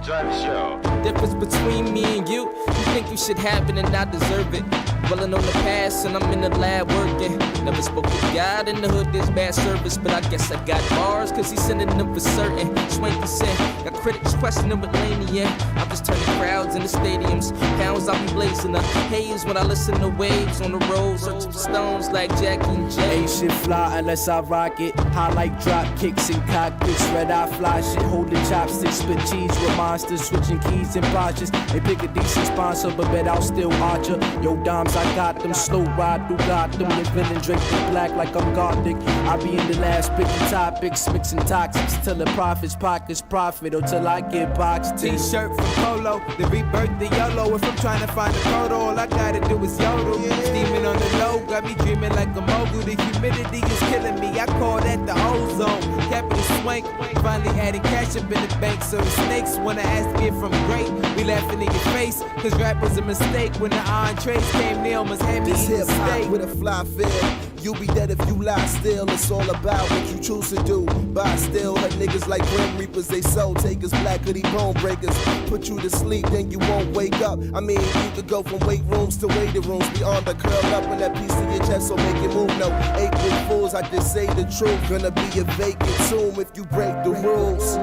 Enjoy the show. Difference between me and you think you should have it and I deserve it. Dwelling on the past and I'm in the lab working. Never spoke to God in the hood, there's bad service. But I guess I got bars, cause he's sending them for certain. Swanky said, got critics questioning what lane he in. I'm just turning crowds into stadiums. Pounds I'll be blazing the haze when I listen to waves on the road. Searching for stones like Jackie and Jay. Ain't shit fly unless I rock it. High like drop kicks and cockpits. Red eye fly shit, holding chopsticks. Spit cheese with monsters, switching keys and poshes. They pick a decent sponsor, but bet I'll still archer. Yo, dimes, I got them. Slow ride through Gotham. Living and drinking black like I'm Gothic. I be in the last picking topics, mixing toxics till the profits pockets profit or till I get boxed. T-shirt from Polo, the rebirth the YOLO. If I'm trying to find a photo, all I gotta do is yodel. Steaming on the low, got me dreaming like a mogul. The humidity is killing me, I call that the ozone. Capital swank, finally adding cash up in the bank. So the snakes wanna ask me if I'm great. We laughing in your face, cause rap was a mistake. When the entrees came near, almost had me this in hip the hop state. with a fly feel. You'll be dead if you lie still. It's all about what you choose to do. Buy still, her niggas like Grim Reapers. They soul takers, black hoodie bone breakers. Put you to sleep, then you won't wake up. I mean, you could go from weight rooms to waiting rooms. Beyond the curl up in that piece of your chest, so make it move. No, April fools, I just say the truth. Gonna be a vacant tomb if you break the rules.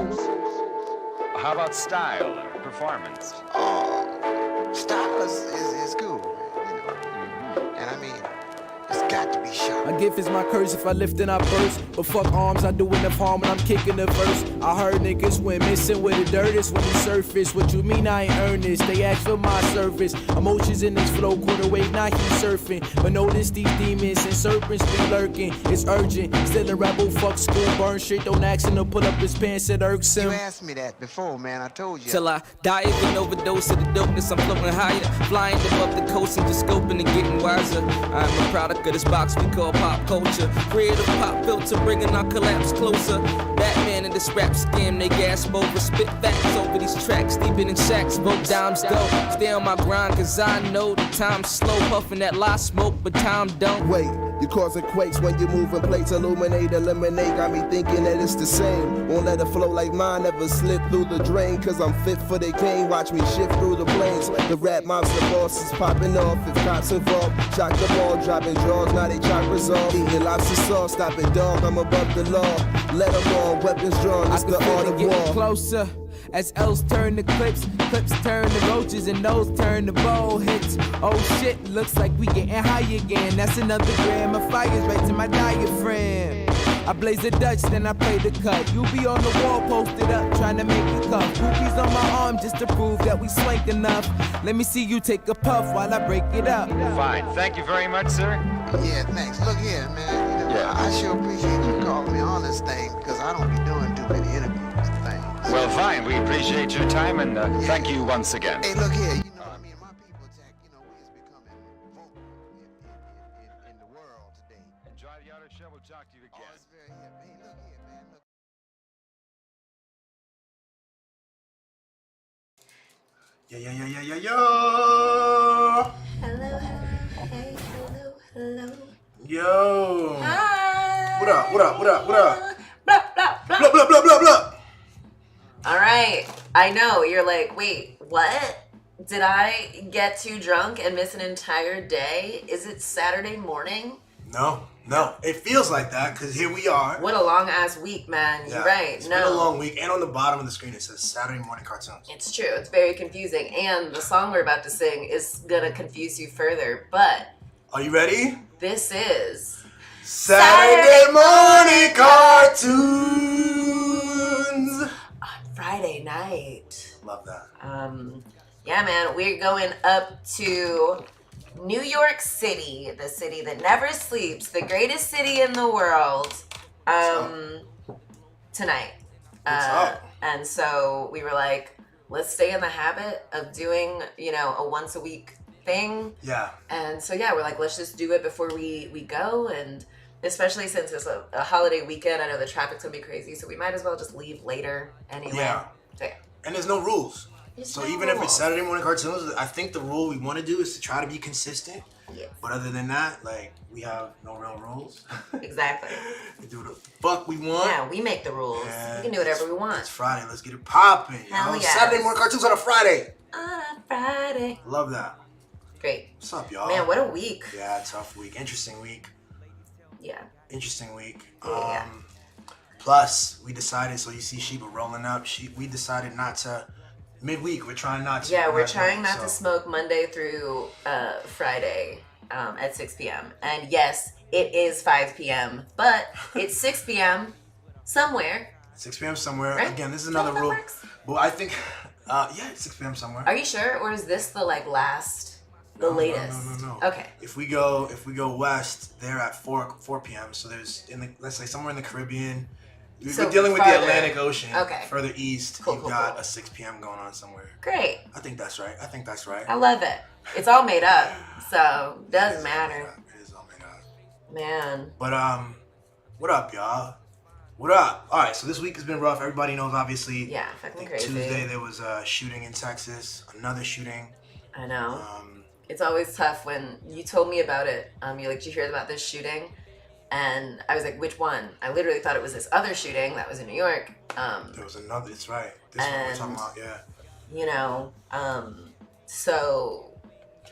How about style or performance? Style is cool, you know. And I mean, it's got to be sharp. My gift is my curse if I lift and I burst. But fuck arms, I do enough harm when I'm kicking the verse. I heard niggas went missing with the dirt is when he surface. What you mean I ain't earnest? They ask for my service. Emotions in this flow, quarter wave, now he surfing. But notice these demons and serpents be lurking. It's urgent, still a rebel, fuck school, burn shit. Don't ask him to pull up his pants, it irks him. You asked me that before, man, I told you. Till I die of an overdose of the dopeness, I'm floating higher. Flying above the coast and just scoping and getting wiser. I'm a product of this box we call pop culture. Creative pop filter, bringing our collapse closer. Batman and this rap scam, they gasp over. Spit facts over these tracks, sleeping in shacks, vote dimes go. Stay on my grind, cause I know the time's slow. Puffing that lie smoke, but time don't. Wait, you're causing quakes when you're moving plates. Illuminate, eliminate, got me thinking that it's the same. Won't let it flow like mine, never slip through the drain. Cause I'm fit for the game, watch me shift through the planes. The rap monster boss is popping off. If cops involved, shock the ball, dropping draws, now they chop resolve. Eating lobster sauce, stop it dog, I'm above the law. Let them all, weapons drawn, it's the art of war. Closer. As L's turn to clips turn to roaches, and those turn to bowl hits. Oh shit, looks like we getting high again. That's another gram of fires right to my diaphragm. I blaze a Dutch, then I play the cut. You be on the wall, posted up, trying to make a cuff. Groupies on my arm just to prove that we swank enough. Let me see you take a puff while I break it up. Fine. Thank you very much, sir. Yeah, thanks. Look here, man. You know, Yeah. I sure appreciate you calling me on this thing because I don't be doing too many interviews and things. Well, fine. We appreciate your time and thank you once again. Hey, look here. You know, I mean, my people, Jack, you know, we is becoming vocal in the world today. Enjoy the other show. We'll talk to you Oh, again. it's very hip. Hey, look here, man. Look. Yo. Hello, hey, hello. Yo. Hi. What up? What up? What up? What up? Blah, blah, blah. Blah, blah, blah, blah, blah. All right. I know. You're like, wait, what? Did I get too drunk and miss an entire day? Is it Saturday morning? No. It feels like that because here we are. What a long ass week, man. Yeah, You're right. It's been a long week. And on the bottom of the screen, it says Saturday morning cartoons. It's true. It's very confusing. And the song we're about to sing is going to confuse you further. But Are you ready? this is Saturday morning cartoons. on Friday night. Love that. Yeah, man, we're going up to New York City, the city that never sleeps, the greatest city in the world, tonight. What's up? And so we were like, let's stay in the habit of doing, a once a week thing. Yeah. And so, yeah, we're like, let's just do it before we go. And especially since it's a holiday weekend, I know the traffic's going to be crazy. So we might as well just leave later anyway. Yeah. So, yeah. And there's no rules. There's So no even if it's rules. Saturday morning cartoons, I think the rule we want to do is to try to be consistent. Yes. But other than that, like, we have no real rules. Exactly. We do the fuck we want. Yeah, we make the rules. And We can do whatever we want. It's Friday. Let's get it popping. Hell yes. Saturday morning cartoons on a Friday. On a Friday. Love that. Great. What's up, y'all? Man, what a week. Yeah, tough week. Interesting week. Yeah. Interesting week. Yeah. Plus, we decided, so you see Sheba rolling up. We decided not to, midweek, we're trying not to. Yeah, we're trying not to smoke Monday through Friday at 6 p.m. And yes, it is 5 p.m., but it's 6 p.m. somewhere. 6 p.m. somewhere. Right? Again, this is another rule. Works? Well, I think, yeah, it's 6 p.m. somewhere. Are you sure, or is this the latest? No. Okay. If we go west, they're at 4 p.m. So there's let's say somewhere in the Caribbean. So we're dealing with farther. the Atlantic Ocean. Okay. Further east, Cool, you've got a 6 p.m. going on somewhere. Great. I think that's right. I love it. It's all made up, so doesn't matter. It is all made up. Man. But what up, y'all? What up? All right, so this week has been rough. Everybody knows, obviously. Yeah, fucking crazy. Tuesday there was a shooting in Texas. Another shooting. I know. It's always tough when you told me about it. You're like, did you hear about this shooting? And I was like, which one? I literally thought it was this other shooting that was in New York. There was another. It's right. This one we're talking about. Yeah. You know, so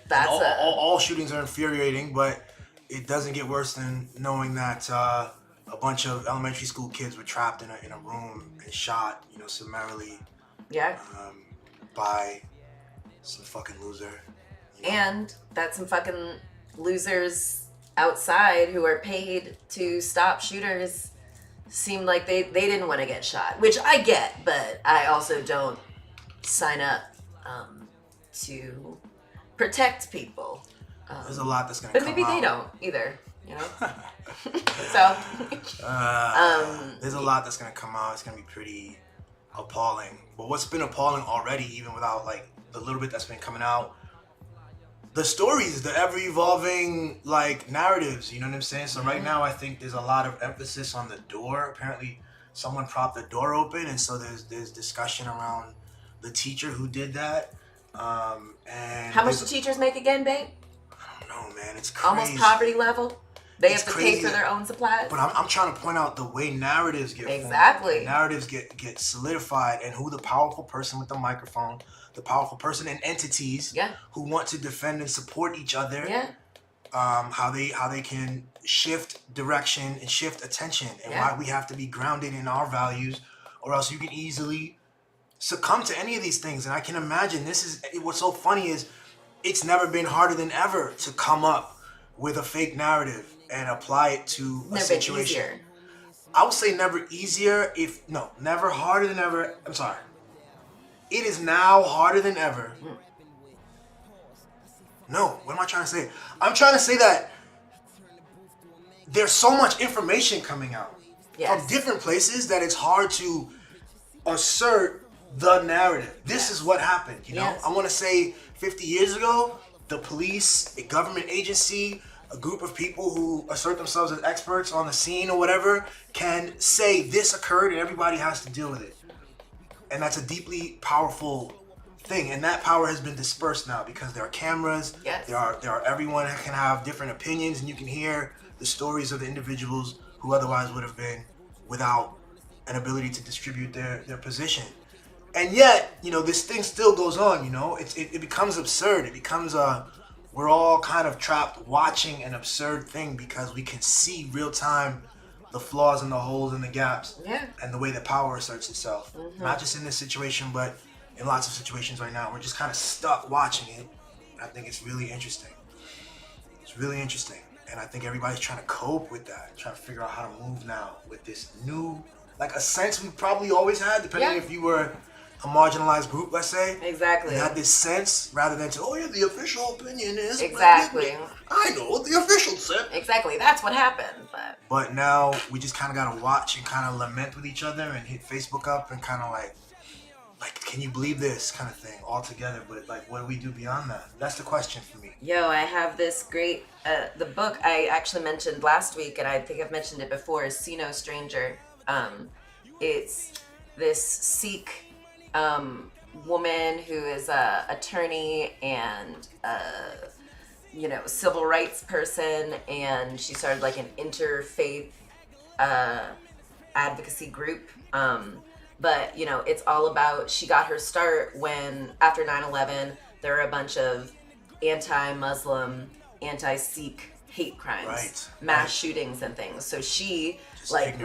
that's all shootings are infuriating, but it doesn't get worse than knowing that a bunch of elementary school kids were trapped in a room and shot, summarily. Yeah. By some fucking loser. And that some fucking losers outside who are paid to stop shooters seemed like they didn't want to get shot, which I get, but I also don't sign up to protect people. There's a lot that's gonna but come maybe out. they don't either, so there's a lot that's gonna come out. It's gonna be pretty appalling. But what's been appalling already, even without like the little bit that's been coming out, the stories, the ever-evolving like narratives, you know what I'm saying? So right now I think there's a lot of emphasis on the door. Apparently someone propped the door open, and so there's discussion around the teacher who did that. And how much do teachers make again, babe? I don't know, man. It's crazy. Almost poverty level. They It's have to crazy pay for their own supplies. But I'm trying to point out the way narratives get formed. Exactly. Narratives get solidified, and who the powerful person with the microphone, the powerful person and entities who want to defend and support each other. Yeah. How they can shift direction and shift attention, and why we have to be grounded in our values, or else you can easily succumb to any of these things. And I can imagine what's so funny is it's never been harder than ever to come up with a fake narrative and apply it to a situation. Been easier. I would say never easier, never harder than ever. I'm sorry. It is now harder than ever. No, what am I trying to say? I'm trying to say that there's so much information coming out from different places that it's hard to assert the narrative. This is what happened, I want to say 50 years ago, the police, a government agency, a group of people who assert themselves as experts on the scene or whatever, can say this occurred and everybody has to deal with it. And that's a deeply powerful thing, and that power has been dispersed now because there are cameras. Yes. There are everyone can have different opinions, and you can hear the stories of the individuals who otherwise would have been without an ability to distribute their position. And yet, this thing still goes on. It becomes absurd. It becomes we're all kind of trapped watching an absurd thing because we can see real time the flaws and the holes and the gaps, and the way that power asserts itself. Not just in this situation, but in lots of situations right now. We're just kind of stuck watching it. I think it's really interesting. It's really interesting. And I think everybody's trying to cope with that, trying to figure out how to move now with this new, like a sense we probably always had, depending if you were a marginalized group, let's say. Exactly. You had this sense rather than the official opinion is. Exactly. I know what the official said. Exactly. That's what happened. But now we just kind of got to watch and kind of lament with each other and hit Facebook up and kind of like, can you believe this kind of thing all together? But what do we do beyond that? That's the question for me. Yo, I have this great, the book I actually mentioned last week, and I think I've mentioned it before, is See No Stranger. It's this Sikh woman who is a attorney and civil rights person, and she started like an interfaith advocacy group. But it's all about, she got her start when, after 9/11, there were a bunch of anti-Muslim, anti-Sikh hate crimes, mass shootings and things. So she was like,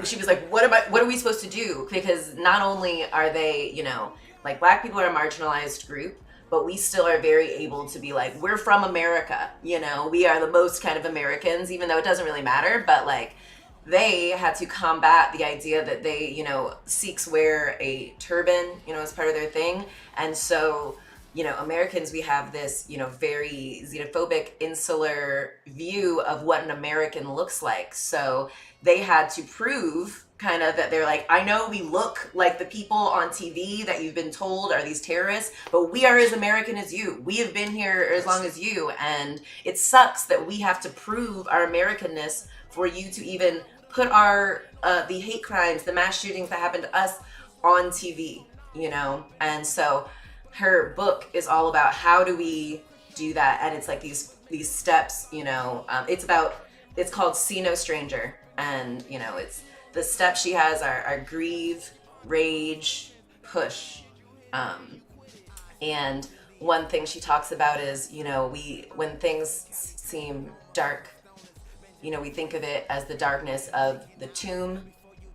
what are we supposed to do? Because not only are they, like, black people are a marginalized group, but we still are very able to be like, we're from America, we are the most kind of Americans, even though it doesn't really matter. But like, they had to combat the idea that they, Sikhs wear a turban, as part of their thing. And so, Americans, we have this, very xenophobic, insular view of what an American looks like. So they had to prove kind of that they're like, I know we look like the people on TV that you've been told are these terrorists, but we are as American as you. We have been here as long as you. And it sucks that we have to prove our Americanness for you to even put our the hate crimes, the mass shootings that happened to us on TV, And so her book is all about how do we do that, and it's like these steps, it's called See No Stranger, and it's the steps she has are grieve, rage, push, and one thing she talks about is when things seem dark, we think of it as the darkness of the tomb.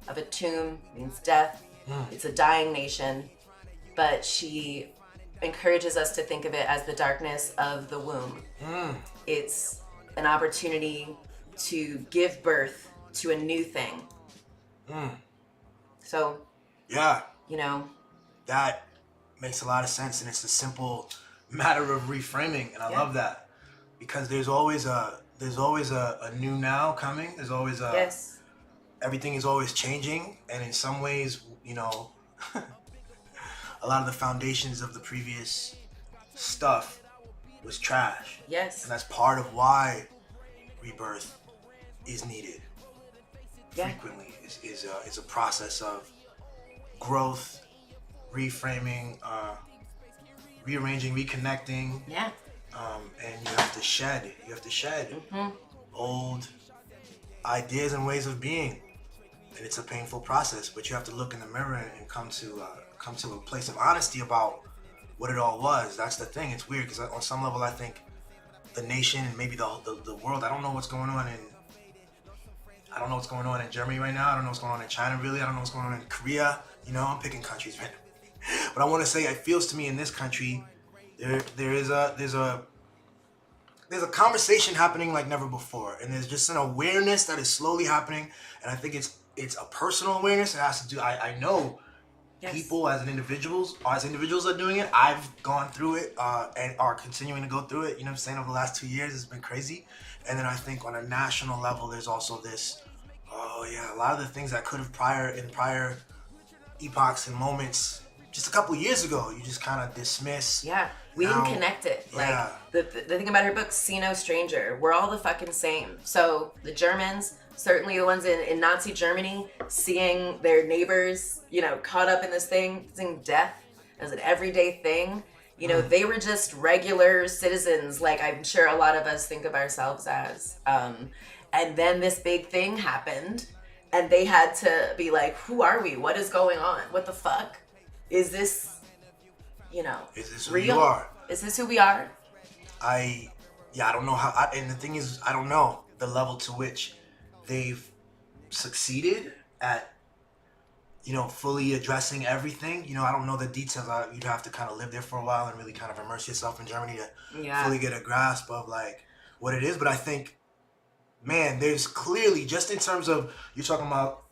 Of a tomb means death. It's a dying nation. But she encourages us to think of it as the darkness of the womb. It's an opportunity to give birth to a new thing. So, yeah, that makes a lot of sense, and it's a simple matter of reframing, and I love that, because there's always a new now coming. There's always everything is always changing, and in some ways, a lot of the foundations of the previous stuff was trash. Yes. And that's part of why rebirth is needed. Frequently is a process of growth, reframing, rearranging, reconnecting. Yeah. And you have to shed old ideas and ways of being, and it's a painful process. But you have to look in the mirror and come to a place of honesty about what it all was. That's the thing. It's weird because on some level, I think the nation and maybe the world. I don't know what's going on in Germany right now. I don't know what's going on in China really. I don't know what's going on in Korea. I'm picking countries right now. But I want to say, it feels to me in this country, there's a conversation happening like never before, and there's just an awareness that is slowly happening, and I think it's a personal awareness. It has to do. I know people as individuals are doing it. I've gone through it and are continuing to go through it. Over the last 2 years, it's been crazy. And then I think on a national level, there's also this. A lot of the things that could have prior epochs and moments just a couple years ago, you just kind of dismiss. Yeah, we didn't connect it. Like, the thing about her book, See No Stranger, we're all the fucking same. So the Germans, certainly the ones in Nazi Germany, seeing their neighbors, caught up in this thing, seeing death as an everyday thing. They were just regular citizens, like I'm sure a lot of us think of ourselves as. And then this big thing happened, and they had to be like, who are we? What is going on? What the fuck? Is this, is this who real? You are? Is this who we are? I don't know how, and the thing is, I don't know the level to which they've succeeded at, fully addressing everything. I don't know the details. You'd have to kind of live there for a while and really kind of immerse yourself in Germany to fully get a grasp of like what it is. But I think, man, there's clearly, just in terms of, you're talking about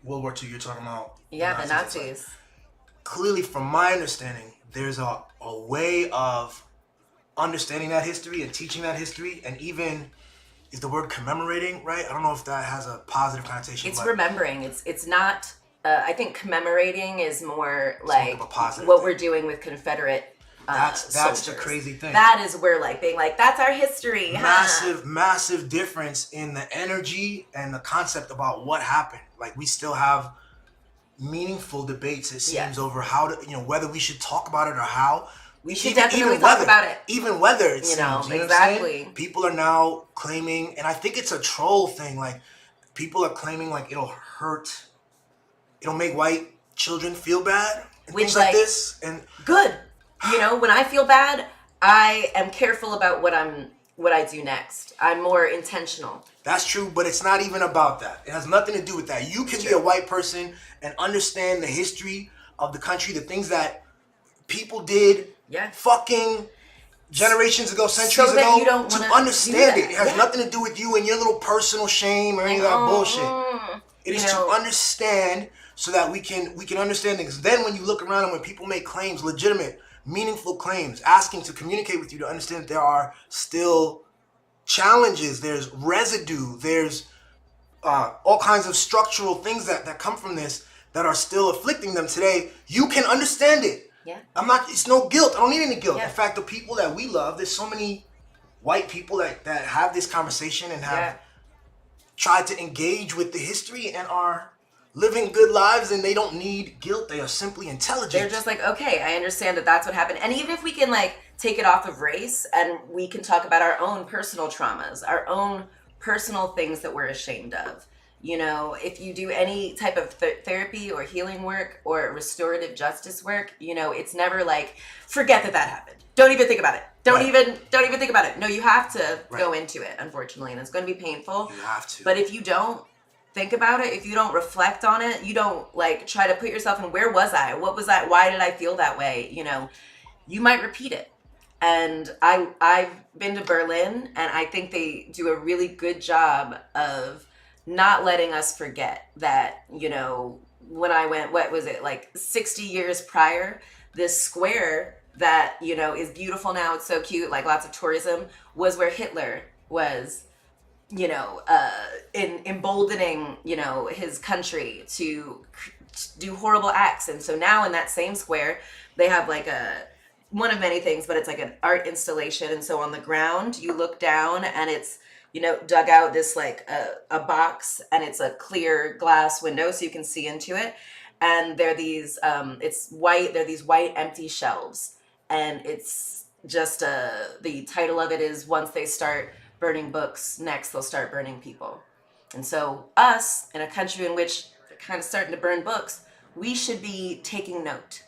World War II, you're talking about the Nazis. Clearly, from my understanding, there's a way of understanding that history and teaching that history, and even, is the word commemorating right? I don't know if that has a positive connotation. It's remembering. It's not. I think commemorating is more like what we're doing with Confederate. That's the crazy thing. That is where like being like, that's our history. Massive difference in the energy and the concept about what happened. Like, we still have meaningful debates, it seems, over how to, whether we should talk about it or how. We should definitely talk about it. Even whether it's, You know, what I'm exactly. saying? People are now claiming, and I think it's a troll thing, like, people are claiming, like, it'll make white children feel bad, and Which, things like like, this, and... Good. You know, when I feel bad, I am careful about what I do next. I'm more intentional. That's true, but it's not even about that. It has nothing to do with that. You can be a white person and understand the history of the country, the things that people did fucking generations ago, centuries that ago, you don't to wanna understand do it. that. It has nothing to do with you and your little personal shame or any of that bullshit. It is to understand so that we can understand things. Then when you look around and when people make claims, legitimate, meaningful claims, asking to communicate with you to understand that there are still challenges, there's residue, there's all kinds of structural things that come from this that are still afflicting them today, you can understand it. Yeah. It's no guilt. I don't need any guilt. Yeah. In fact, the people that we love, there's so many white people that have this conversation and have tried to engage with the history and are living good lives, and they don't need guilt. They are simply intelligent. They're just like, okay, I understand that that's what happened. And even if we can like take it off of race and we can talk about our own personal traumas, our own personal things that we're ashamed of. You know, if you do any type of therapy or healing work or restorative justice work, you know, it's never like, forget that happened. Don't even think about it. Don't even think about it. No, you have to go into it, unfortunately, and it's going to be painful. You have to. But if you don't think about it, if you don't reflect on it, you don't like try to put yourself in, where was I? What was that? Why did I feel that way? You know, you might repeat it. And I've been to Berlin, and I think they do a really good job of not letting us forget that, you know, when I went, what was it, like 60 years prior, this square that, you know, is beautiful now, it's so cute, like lots of tourism, was where Hitler was, you know, emboldening, you know, his country to do horrible acts. And so now in that same square, they have like one of many things, but it's like an art installation. And so on the ground, you look down and it's, you know, dug out this like a box, and it's a clear glass window so you can see into it. And there are these, it's white, there are these white empty shelves. And it's just, the title of it is, once they start burning books, next they'll start burning people. And so us, in a country in which they're kind of starting to burn books, we should be taking note.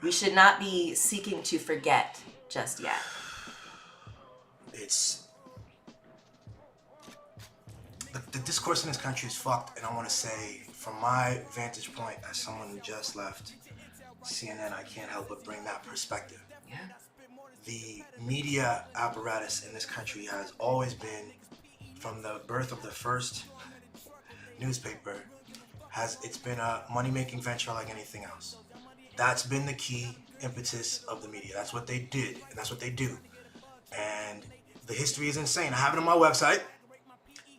We should not be seeking to forget just yet. The discourse in this country is fucked, and I want to say, from my vantage point as someone who just left CNN, I can't help but bring that perspective. Yeah. The media apparatus in this country has always been, from the birth of the first newspaper, it's been a money-making venture like anything else. That's been the key impetus of the media. That's what they did, and that's what they do. And the history is insane. I have it on my website.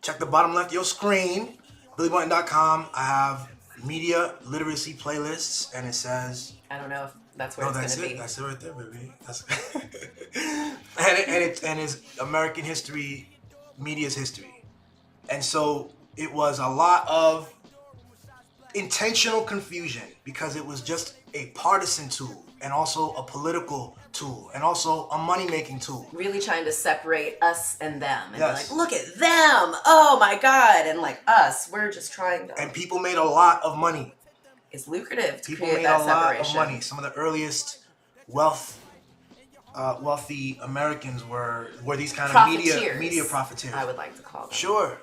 Check the bottom left of your screen, BillyButton.com. I have media literacy playlists, and it says... I don't know if that's where it's going to be. That's it right there, baby. And it's American history, media's history. And so it was a lot of intentional confusion because it was just a partisan tool and also a political tool and also a money-making tool. Really trying to separate us and them and be like, look at them, oh my God, and like us, we're just trying to... And people made a lot of money. It's lucrative to people create made that a lot separation. of money. Some of the earliest wealthy Americans were these kind of media profiteers. I would like to call them. Sure.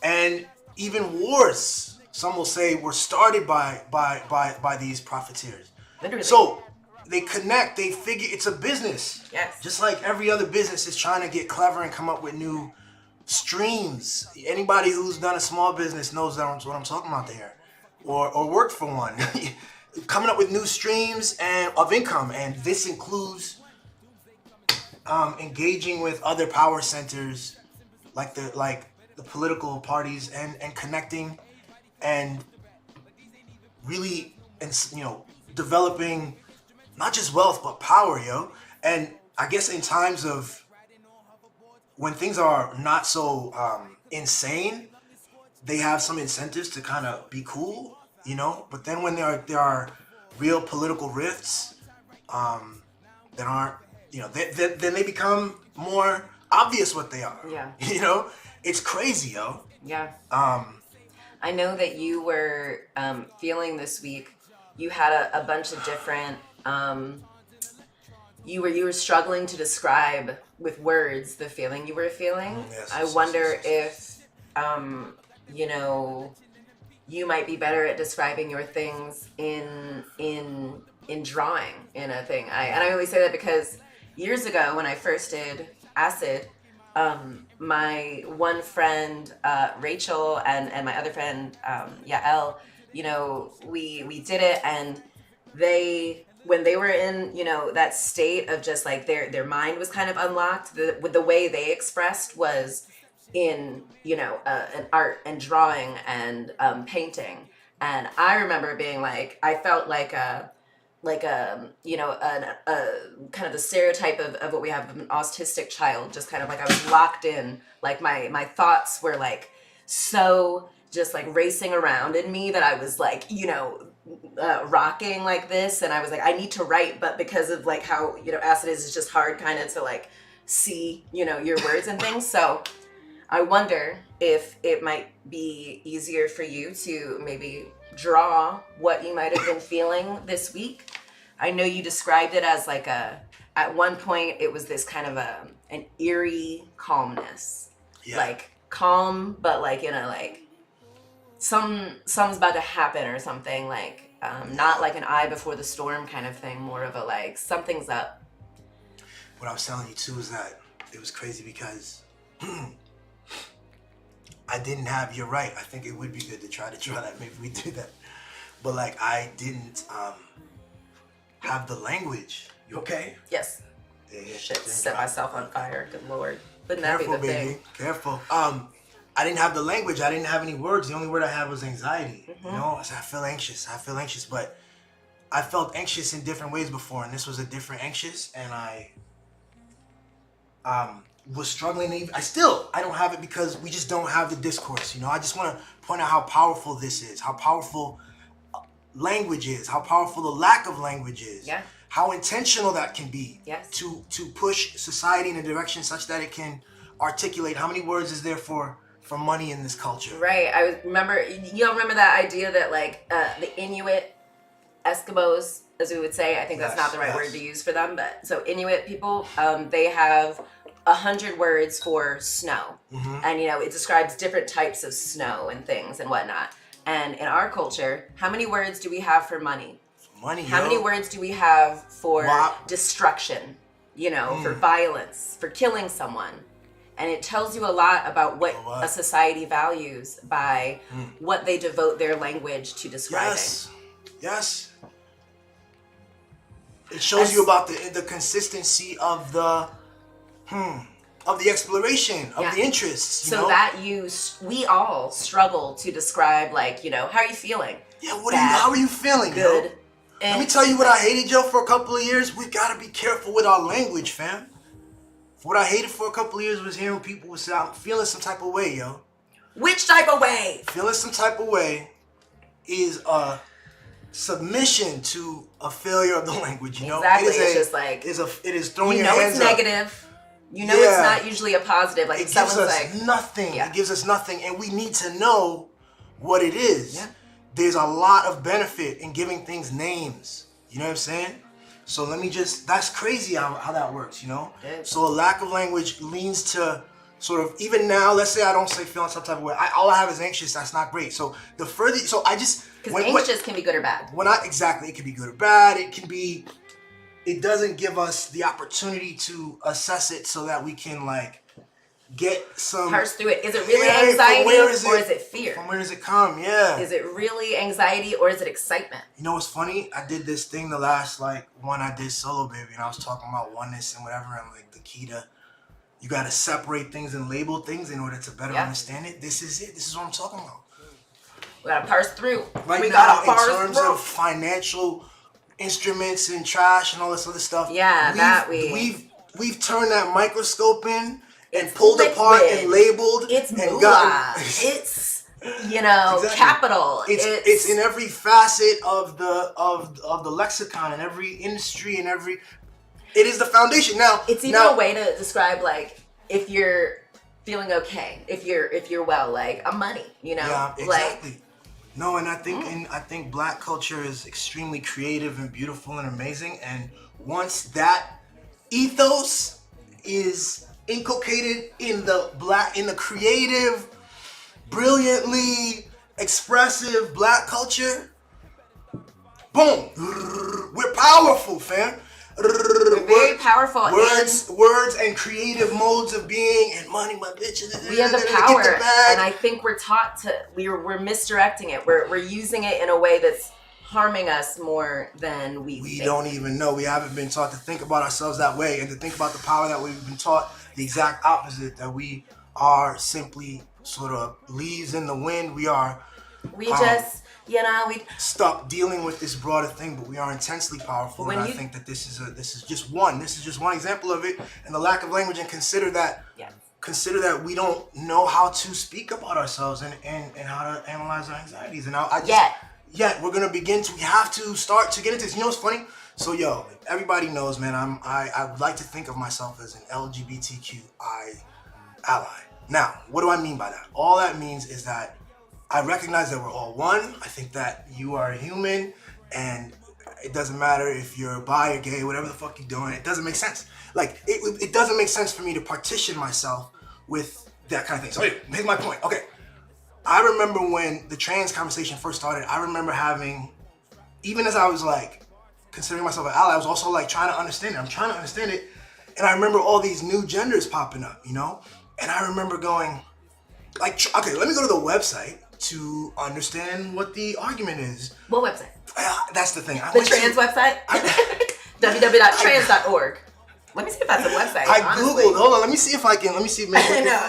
And even wars, some will say, were started by these profiteers. Literally. So they connect, they figure it's a business. Yes. Just like every other business is trying to get clever and come up with new streams. Anybody who's done a small business knows that's what I'm talking about there. Or worked for one. Coming up with new streams of income. And this includes engaging with other power centers like the political parties and connecting and really, developing not just wealth but power, yo. And I guess in times of when things are not so insane, they have some incentives to kind of be cool, But then when there are real political rifts, that aren't, then they become more obvious what they are. Yeah. It's crazy, yo. Yeah. I know that you were feeling this week. You had a bunch of different. You were struggling to describe with words the feeling you were feeling. Yes, I wonder if you might be better at describing your things in drawing in a thing. I only say that because years ago when I first did acid, my one friend Rachel and my other friend Yael, we did it, and when they were in that state of just like their mind was kind of unlocked, the way they expressed was in an art and drawing and painting. And I remember being like, I felt like a kind of the stereotype of what we have of an autistic child, just kind of like I was locked in, like my thoughts were like so just like racing around in me that I was like rocking like this, and I was like, I need to write, but because of like how acid is, it's just hard kind of to like see your words and things. So I wonder if it might be easier for you to maybe draw what you might have been feeling this week. I know you described it as like at one point it was this kind of an eerie calmness. Yeah. Like calm, but like like something's about to happen or something, like not like an eye before the storm kind of thing, more of a like something's up. What I was telling you too is that it was crazy because I didn't have, you're right, I think it would be good to try to draw that, maybe we do that, but like I didn't have the language. You okay? Yes. Yeah, shit, set myself on fire, good lord. Wouldn't that be the baby. thing? Careful. I didn't have the language, I didn't have any words, the only word I had was anxiety. I said I feel anxious, but I felt anxious in different ways before, and this was a different anxious, and I was struggling. I don't have it because we just don't have the discourse. I just want to point out how powerful this is, how powerful language is, how powerful the lack of language is. Yeah. How intentional that can be. Yes. To push society in a direction such that it can articulate. How many words is there for money in this culture? Right. I remember. You remember that idea that like the Inuit Eskimos, as we would say. I think that's not the right word to use for them, but so Inuit people, they have 100 words for snow, and it describes different types of snow and things and whatnot. And in our culture, how many words do we have for money? How many words do we have for destruction? For violence, for killing someone? And it tells you a lot about what a society values by what they devote their language to describing. Yes. It shows you about the consistency of the exploration, of the interests. So that we all struggle to describe, like, how are you feeling? Yeah, how are you feeling? Good. Yo? Let me tell you what I hated, yo, for a couple of years. We gotta be careful with our language, fam. What I hated for a couple of years was hearing people say, I'm feeling some type of way, yo. Which type of way? Feeling some type of way is a submission to a failure of the language, Exactly. It's just like, it is throwing your hands it's negative. It's not usually a positive. Like, it gives us nothing. Yeah. It gives us nothing, and we need to know what it is. Yeah. There's a lot of benefit in giving things names. You know what I'm saying? So that's crazy how that works, Yeah. So a lack of language leans to sort of, even now, let's say I don't say feeling some type of way. All I have is anxious. That's not great. So because anxious can be good or bad. It can be good or bad. It doesn't give us the opportunity to assess it so that we can like get some parse through it. Is it really anxiety or is it fear? From where does it come? Yeah. Is it really anxiety or is it excitement? You know what's funny? I did this thing the last one I did solo, baby, and I was talking about oneness and whatever, and like the key to you got to separate things and label things in order to better understand it. This is it. This is what I'm talking about. We got to parse through. In terms of financial instruments and trash and all this other stuff. Yeah, we've turned that microscope in and pulled apart and labeled. It's and moolah. It's Exactly. capital. It's in every facet of the lexicon, in every industry, in every. It is the foundation. Now, it's even a way to describe like if you're feeling okay, if you're well, like a money, Yeah, exactly. Like, no, and I think Black culture is extremely creative and beautiful and amazing. And once that ethos is inculcated in the creative, brilliantly expressive Black culture, boom, we're powerful, fam. we're very powerful. Words and creative modes of being and money, my bitch. We have the power, and I think we're taught to. We're misdirecting it. We're using it in a way that's harming us more than we think. Don't even know. We haven't been taught to think about ourselves that way and to think about the power that we've been taught the exact opposite, that we are simply sort of leaves in the wind. We are we stuck dealing with this broader thing, but we are intensely powerful. And I think that this is just one example of it, and the lack of language, and consider that we don't know how to speak about ourselves and how to analyze our anxieties. And we're gonna we have to start to get into this. You know what's funny? So everybody knows, man, I like to think of myself as an LGBTQI ally. Now, what do I mean by that? All that means is that I recognize that we're all one. I think that you are a human, and it doesn't matter if you're bi or gay, whatever the fuck you're doing. It doesn't make sense. Like, it doesn't make sense for me to partition myself with that kind of thing. So here's my point. Okay. I remember when the trans conversation first started, I remember having, even as I was like considering myself an ally, I was also like trying to understand it. I'm trying to understand it. And I remember all these new genders popping up, And I remember going, like, okay, let me go to the website to understand what the argument is. What website? That's the thing. The trans website? www.trans.org. Let me see if that's a website. I Googled. Hold on. Let me see if maybe I can find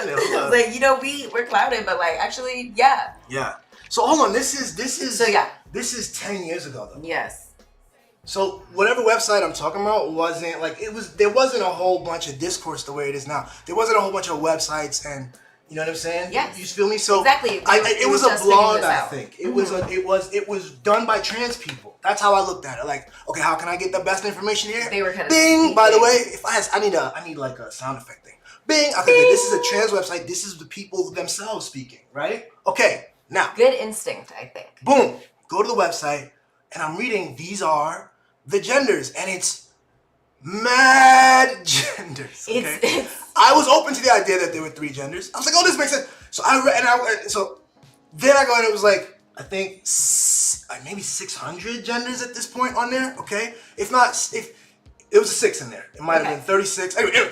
it. Like, we're clouded, but like, actually, yeah. Yeah. So hold on. This is This is 10 years ago, though. Yes. So whatever website I'm talking about wasn't like there wasn't a whole bunch of discourse the way it is now. There wasn't a whole bunch of websites and you know what I'm saying? Yes. You feel me? So exactly. It was a blog, I think. It was done by trans people. That's how I looked at it. Like, okay, how can I get the best information here? They were kind of Bing. By the way, if I need like a sound effect thing. Bing. Okay, Bing. This is a trans website. This is the people themselves speaking, right? Okay. Now. Good instinct, I think. Boom. Go to the website, and I'm reading. These are the genders, and it's mad genders. Okay? I was open to the idea that there were 3 genders. I was like, oh, this makes sense. So then I go and it was like, I think maybe 600 genders at this point on there. Okay, if it was a 6 in there, it might have been 36. Anyway.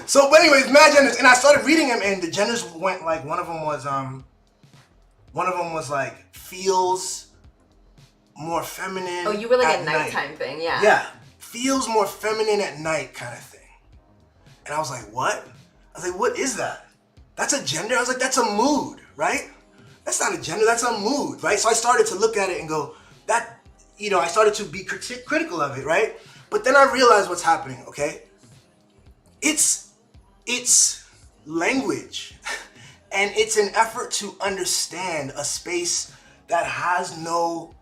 So, but anyways, mad genders, and I started reading them, and the genders went like one of them was like feels more feminine. Oh, you were like a nighttime thing, yeah. Yeah, feels more feminine at night kind of thing. And I was like, what? I was like, what is that? That's a gender? I was like, that's a mood, right? That's not a gender, that's a mood, right? So I started to look at it and go, I started to be critical of it, right? But then I realized what's happening, okay? It's language. And it's an effort to understand a space that has no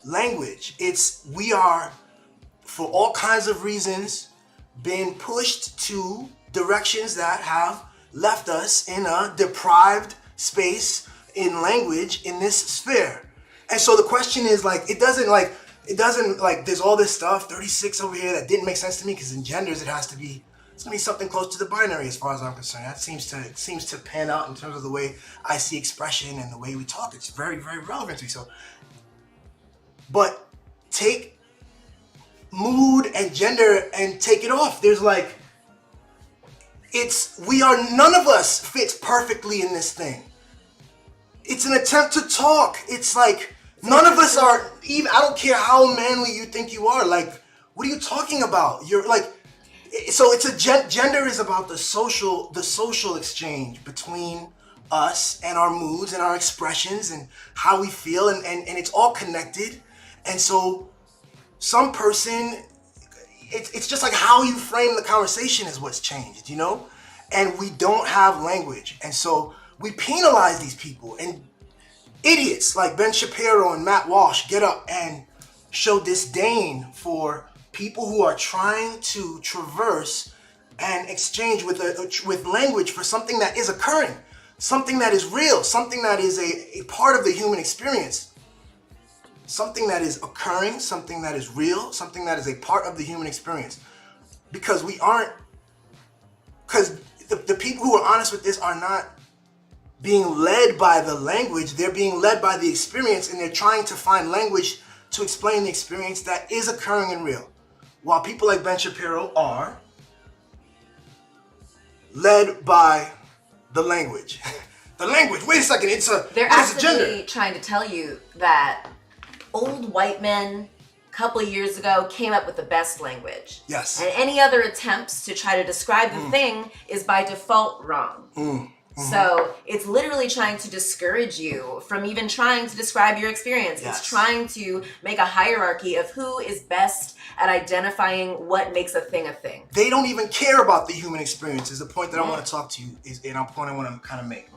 language. We are, for all kinds of reasons, been pushed to directions that have left us in a deprived space in language in this sphere. And so the question is like, it doesn't there's all this stuff, 36 over here that didn't make sense to me because in genders it's gonna be something close to the binary as far as I'm concerned. That seems to pan out in terms of the way I see expression and the way we talk. It's very, very relevant to me. So, but take mood and gender and take it off. There's like, none of us fits perfectly in this thing. It's an attempt to talk. It's like, none of us are even, I don't care how manly you think you are. Like, what are you talking about? You're like, so it's gender is about the social exchange between us and our moods and our expressions and how we feel and it's all connected. And so some person, it's just like how you frame the conversation is what's changed, And we don't have language. And so we penalize these people, and idiots like Ben Shapiro and Matt Walsh get up and show disdain for people who are trying to traverse and exchange with language for something that is occurring, something that is real, something that is a part of the human experience, something that is occurring, something that is real, something that is a part of the human experience. Because the people who are honest with this are not being led by the language, they're being led by the experience, and they're trying to find language to explain the experience that is occurring and real. While people like Ben Shapiro are led by the language. The language, wait a second, They're what is a actually gender? trying to tell you that old white men a couple of years ago came up with the best language. Yes. And any other attempts to try to describe the thing is by default wrong. So it's literally trying to discourage you from even trying to describe your experience. Yes. It's trying to make a hierarchy of who is best at identifying what makes a thing a thing. They don't even care about the human experience is the point that I want to talk to you, and a point I want to kind of make.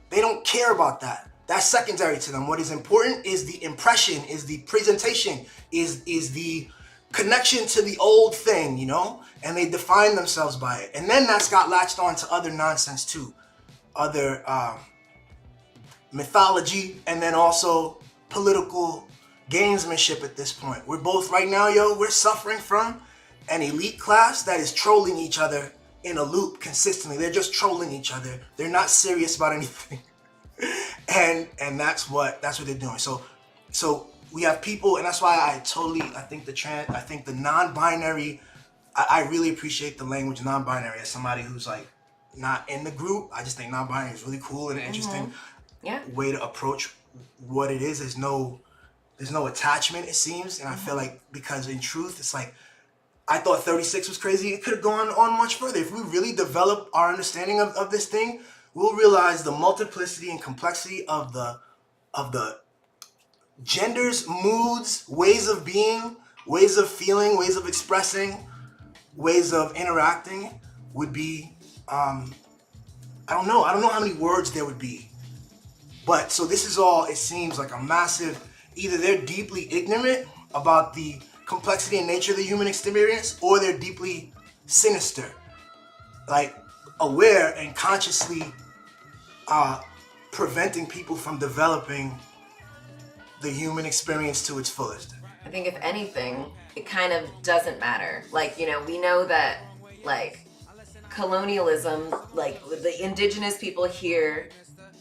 They don't care about that. That's secondary to them. What is important is the impression, is the presentation, is the connection to the old thing, you know? And they define themselves by it. And then that's got latched on to other nonsense too. Other mythology, and then also political gamesmanship at this point. We're both right now, we're suffering from an elite class that is trolling each other in a loop consistently. They're just trolling each other. They're not serious about anything. and that's what they're doing. So we have people, and that's why I think the non-binary, I really appreciate the language non-binary as somebody who's like not in the group. I just think non-binary is really cool and an interesting way to approach what it is. There's no attachment, it seems, and I feel like, because in truth, it's like, I thought 36 was crazy. It could have gone on much further. If we really develop our understanding of this thing, we'll realize the multiplicity and complexity of the genders, moods, ways of being, ways of feeling, ways of expressing, ways of interacting would be, I don't know how many words there would be. But so this is all, it seems like a massive, either they're deeply ignorant about the complexity and nature of the human experience, or they're deeply sinister, like aware and consciously preventing people from developing the human experience to its fullest. I think if anything, it kind of doesn't matter. Like, you know, we know that, like, colonialism, like, the indigenous people here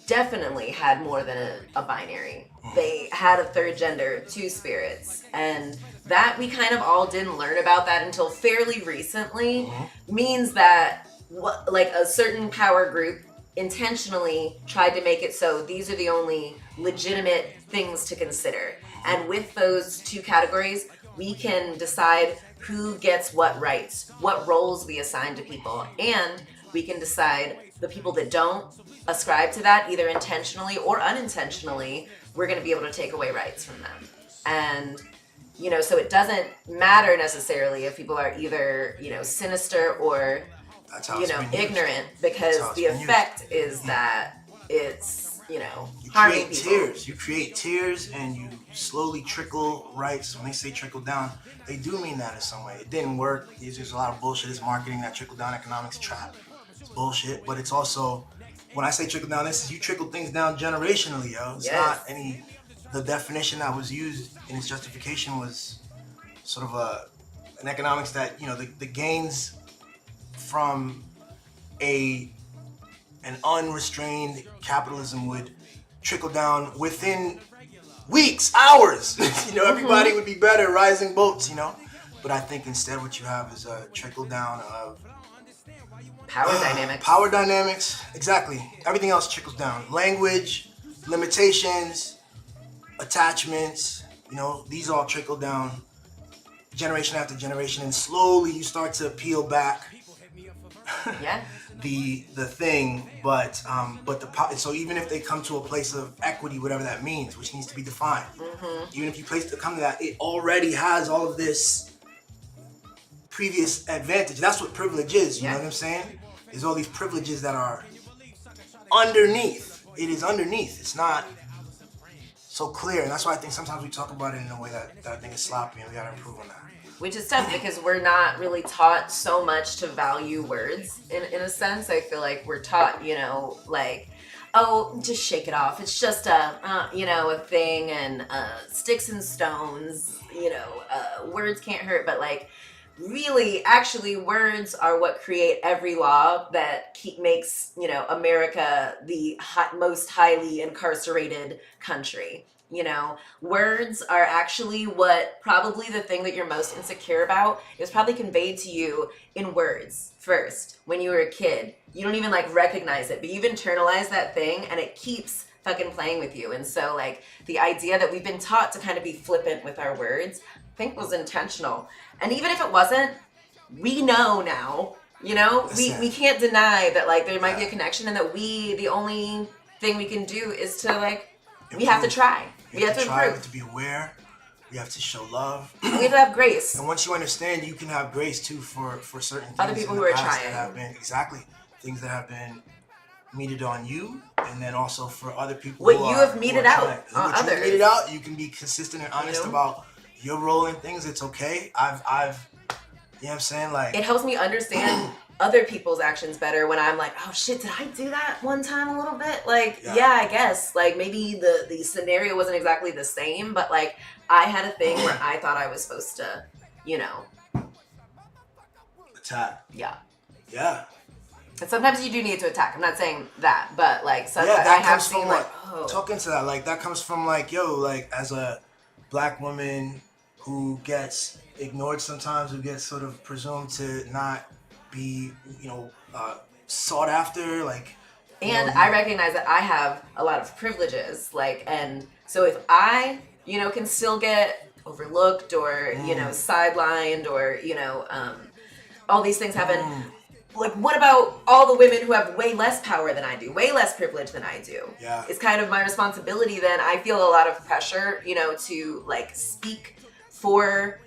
definitely had more than a binary. They had a third gender, two spirits, and that we kind of all didn't learn about that until fairly recently, means that like a certain power group intentionally tried to make it so these are the only legitimate things to consider. And with those two categories, we can decide who gets what rights, what roles we assign to people, and we can decide the people that don't ascribe to that, either intentionally or unintentionally, we're going to be able to take away rights from them. And, you know, so it doesn't matter necessarily if people are either, you know, sinister or, you know, ignorant, because the effect is that it's, you know, harming people. You create tears and you slowly trickle rights. When they say trickle down, they do mean that in some way. It didn't work. It's just a lot of bullshit. It's marketing, that trickle down economics trap. It's bullshit, but it's also, when I say trickle down, this is you trickle things down generationally, yo. It's not the definition that was used in its justification was sort of an economics that, you know, the gains from an unrestrained capitalism would trickle down within weeks, hours. You know, everybody would be better, rising boats, you know. But I think instead what you have is a trickle down of power dynamics. Power dynamics, exactly. Everything else trickles down. Language, limitations, attachments, you know, these all trickle down generation after generation, and slowly you start to peel back the thing, but so even if they come to a place of equity, whatever that means, which needs to be defined, even if you come to that, it already has all of this previous advantage. That's what privilege is, you know what I'm saying? There's all these privileges that are underneath it is underneath. It's not so clear, and that's why I think sometimes we talk about it in a way that I think is sloppy, and we gotta improve on that. Which is tough because we're not really taught so much to value words in a sense. I feel like we're taught, you know, like, oh, just shake it off. It's just a thing, and sticks and stones, words can't hurt. But like, really, actually, words are what create every law that makes, America the most highly incarcerated country. Words are actually what probably the thing that you're most insecure about is probably conveyed to you in words first when you were a kid. You don't even like recognize it, but you've internalized that thing and it keeps fucking playing with you. And so like the idea that we've been taught to kind of be flippant with our words, I think was intentional. And even if it wasn't, we know now, we can't deny that like there might be a connection and that the only thing we can do is to like, we have to try. We have to try, improve. we have to be aware. We have to show love. We have to have grace. And once you understand, you can have grace too for certain things. Other people in who the are past trying. that have been things that have been meted on you, and then also for other people. What you have meted out on others. What you meted out, you can be consistent and honest about your role in things. It's okay. I've, you know what I'm saying? Like, it helps me understand other people's actions better when I'm like, oh shit, did I do that one time a little bit? Like, yeah I guess. Like maybe the scenario wasn't exactly the same, but like I had a thing where I thought I was supposed to, attack. Yeah. Yeah. And sometimes you do need to attack. I'm not saying that, but like sometimes that I have comes seen from like, talking to that, like that comes from like, like as a black woman who gets ignored sometimes, who gets sort of presumed to not be, sought after, like. And I recognize that I have a lot of privileges, like, and so if I, can still get overlooked or, sidelined or, all these things happen. Like, what about all the women who have way less power than I do, way less privilege than I do? Yeah. It's kind of my responsibility then. I feel a lot of pressure, to like speak for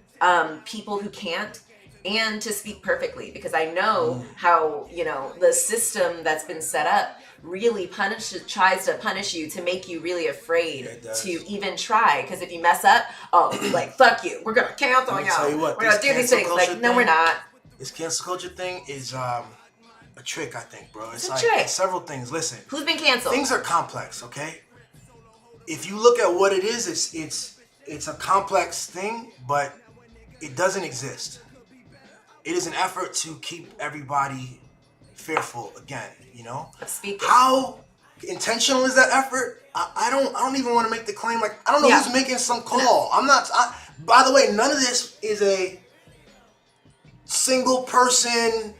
people who can't, and to speak perfectly, because I know how, the system that's been set up really tries to punish you to make you really afraid to even try. Because if you mess up, like, fuck you, we're going to cancel you. We're going to do these things. Like, no, we're not. This cancel culture thing is a trick, I think, bro. It's like trick. Several things. Listen. Who's been canceled? Things are complex, okay? If you look at what it is, it's a complex thing, but it doesn't exist. It is an effort to keep everybody fearful again, Of speaking. How intentional is that effort? I don't even want to make the claim. Like, I don't know who's making some call. I'm not. By the way, none of this is a single person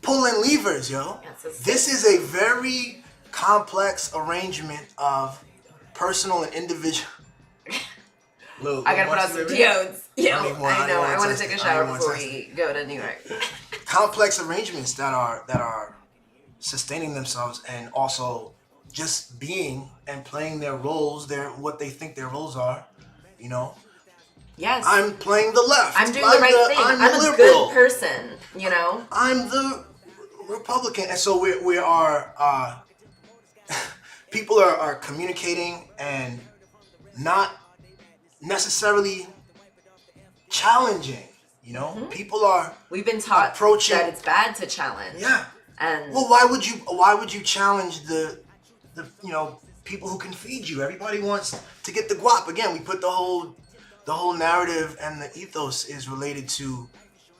pulling levers, yo. This is a very complex arrangement of personal and individual. I gotta put on some deods. I know. I want to take a shower before we go to New York. Complex arrangements that are sustaining themselves and also just being and playing their roles, what they think their roles are, Yes. I'm playing the left. I'm doing the right thing. I'm a liberal. good person, I'm the Republican. And so we are people are communicating and not necessarily challenging, People are. We've been taught that it's bad to challenge. Yeah. And well, why would you challenge the people who can feed you? Everybody wants to get the guap. Again, we put the whole narrative and the ethos is related to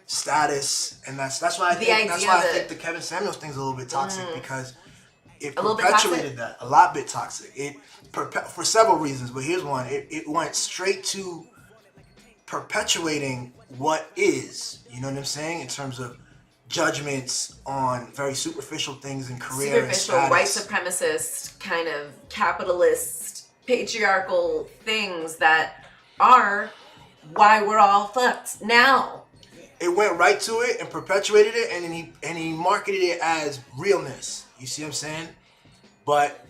status, and that's why I think the Kevin Samuels thing's a little bit toxic because it perpetuated that a lot bit toxic. It for several reasons, but here's one. It went straight to perpetuating what is, you know what I'm saying, in terms of judgments on very superficial things in career and status. White supremacist, kind of capitalist, patriarchal things that are why we're all fucked now. It went right to it and perpetuated it, and he marketed it as realness. You see what I'm saying? But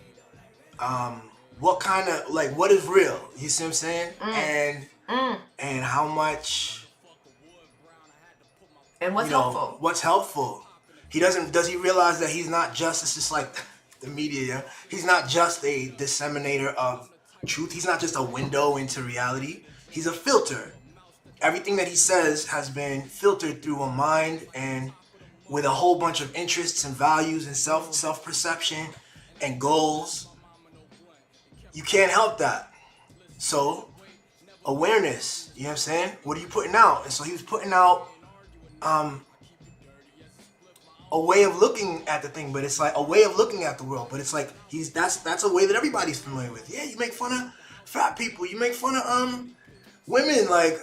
what is real? You see what I'm saying? And how much, and what's helpful? What's helpful? Does he realize that he's not just? It's just like the media. Yeah? He's not just a disseminator of truth. He's not just a window into reality. He's a filter. Everything that he says has been filtered through a mind and with a whole bunch of interests and values and self-perception and goals. You can't help that. So, awareness, you know what I'm saying? What are you putting out? And so he was putting out a way of looking at the thing, but it's like a way of looking at the world. But it's like that's a way that everybody's familiar with. Yeah, you make fun of fat people, you make fun of women, like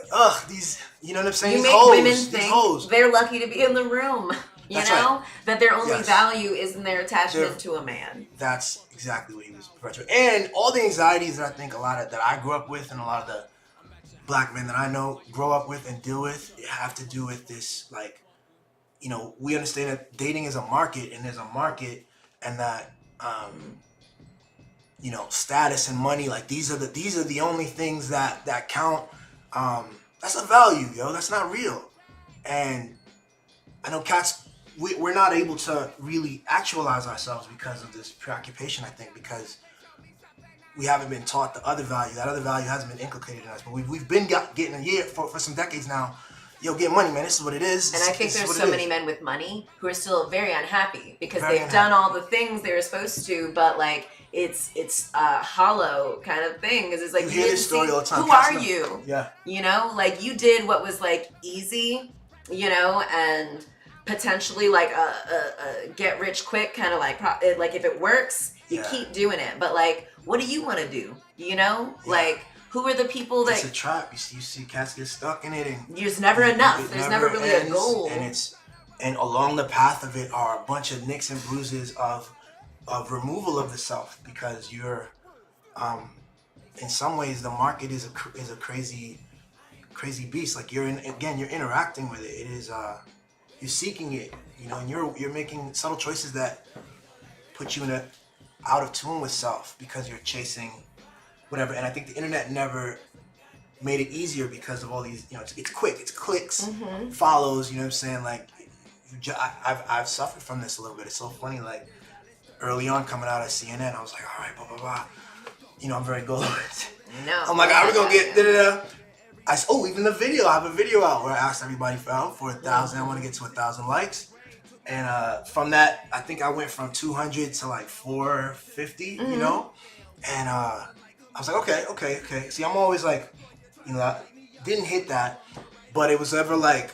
these, you know what I'm saying? You These make hoes, women these think hoes. they're lucky to be in the room. You That's know? right. That their only Yes. value is in their attachment They're- to a man. That's exactly what he was perpetuating. And all the anxieties that I think that I grew up with and a lot of the black men that I know grow up with and deal with have to do with this, like, you know, we understand that dating is a market and there's a market and that, you know, status and money, like these are the only things that count. That's a value, yo. That's not real. And I know cats, we're not able to really actualize ourselves because of this preoccupation, I think, because we haven't been taught the other value. That other value hasn't been inculcated in us. But we've been getting a year for some decades now. Yo, get money, man. This is what it is. And I think This is there's what so it many is. men with money who are still very unhappy because Very they've done all the things they were supposed to, but like it's a hollow kind of thing. Because it's like You you hear didn't this story see- all the time. Who Cats are know. you? Yeah. You know, like you did what was like easy, you know, and potentially like a get rich quick kind of like if it works, you Yeah. keep doing it. But like, what do you want to do? You know, Yeah. like who are the people It's that a trap. You see cats get stuck in it, and there's never enough. it There's never really ends, a goal. And along the path of it are a bunch of nicks and bruises of removal of the self, because you're in some ways the market is a crazy beast. Like you're interacting with it. It is you're seeking it, you know, and you're making subtle choices that put you in a out of tune with self because you're chasing whatever. And I think the internet never made it easier because of all these, you know, it's quick, it's clicks, follows, you know what I'm saying? Like, I've suffered from this a little bit. It's so funny, like, early on coming out of CNN, I was like, all right, blah, blah, blah. You know, I'm very goal oriented. No. I'm like, all right, we're going to get da-da-da. Even the video, I have a video out where I asked everybody for 1,000. I want to get to 1,000 likes. And from that, I think I went from 200 to like 450, you know? And I was like, okay. See, I'm always like, you know, I didn't hit that, but it was ever like,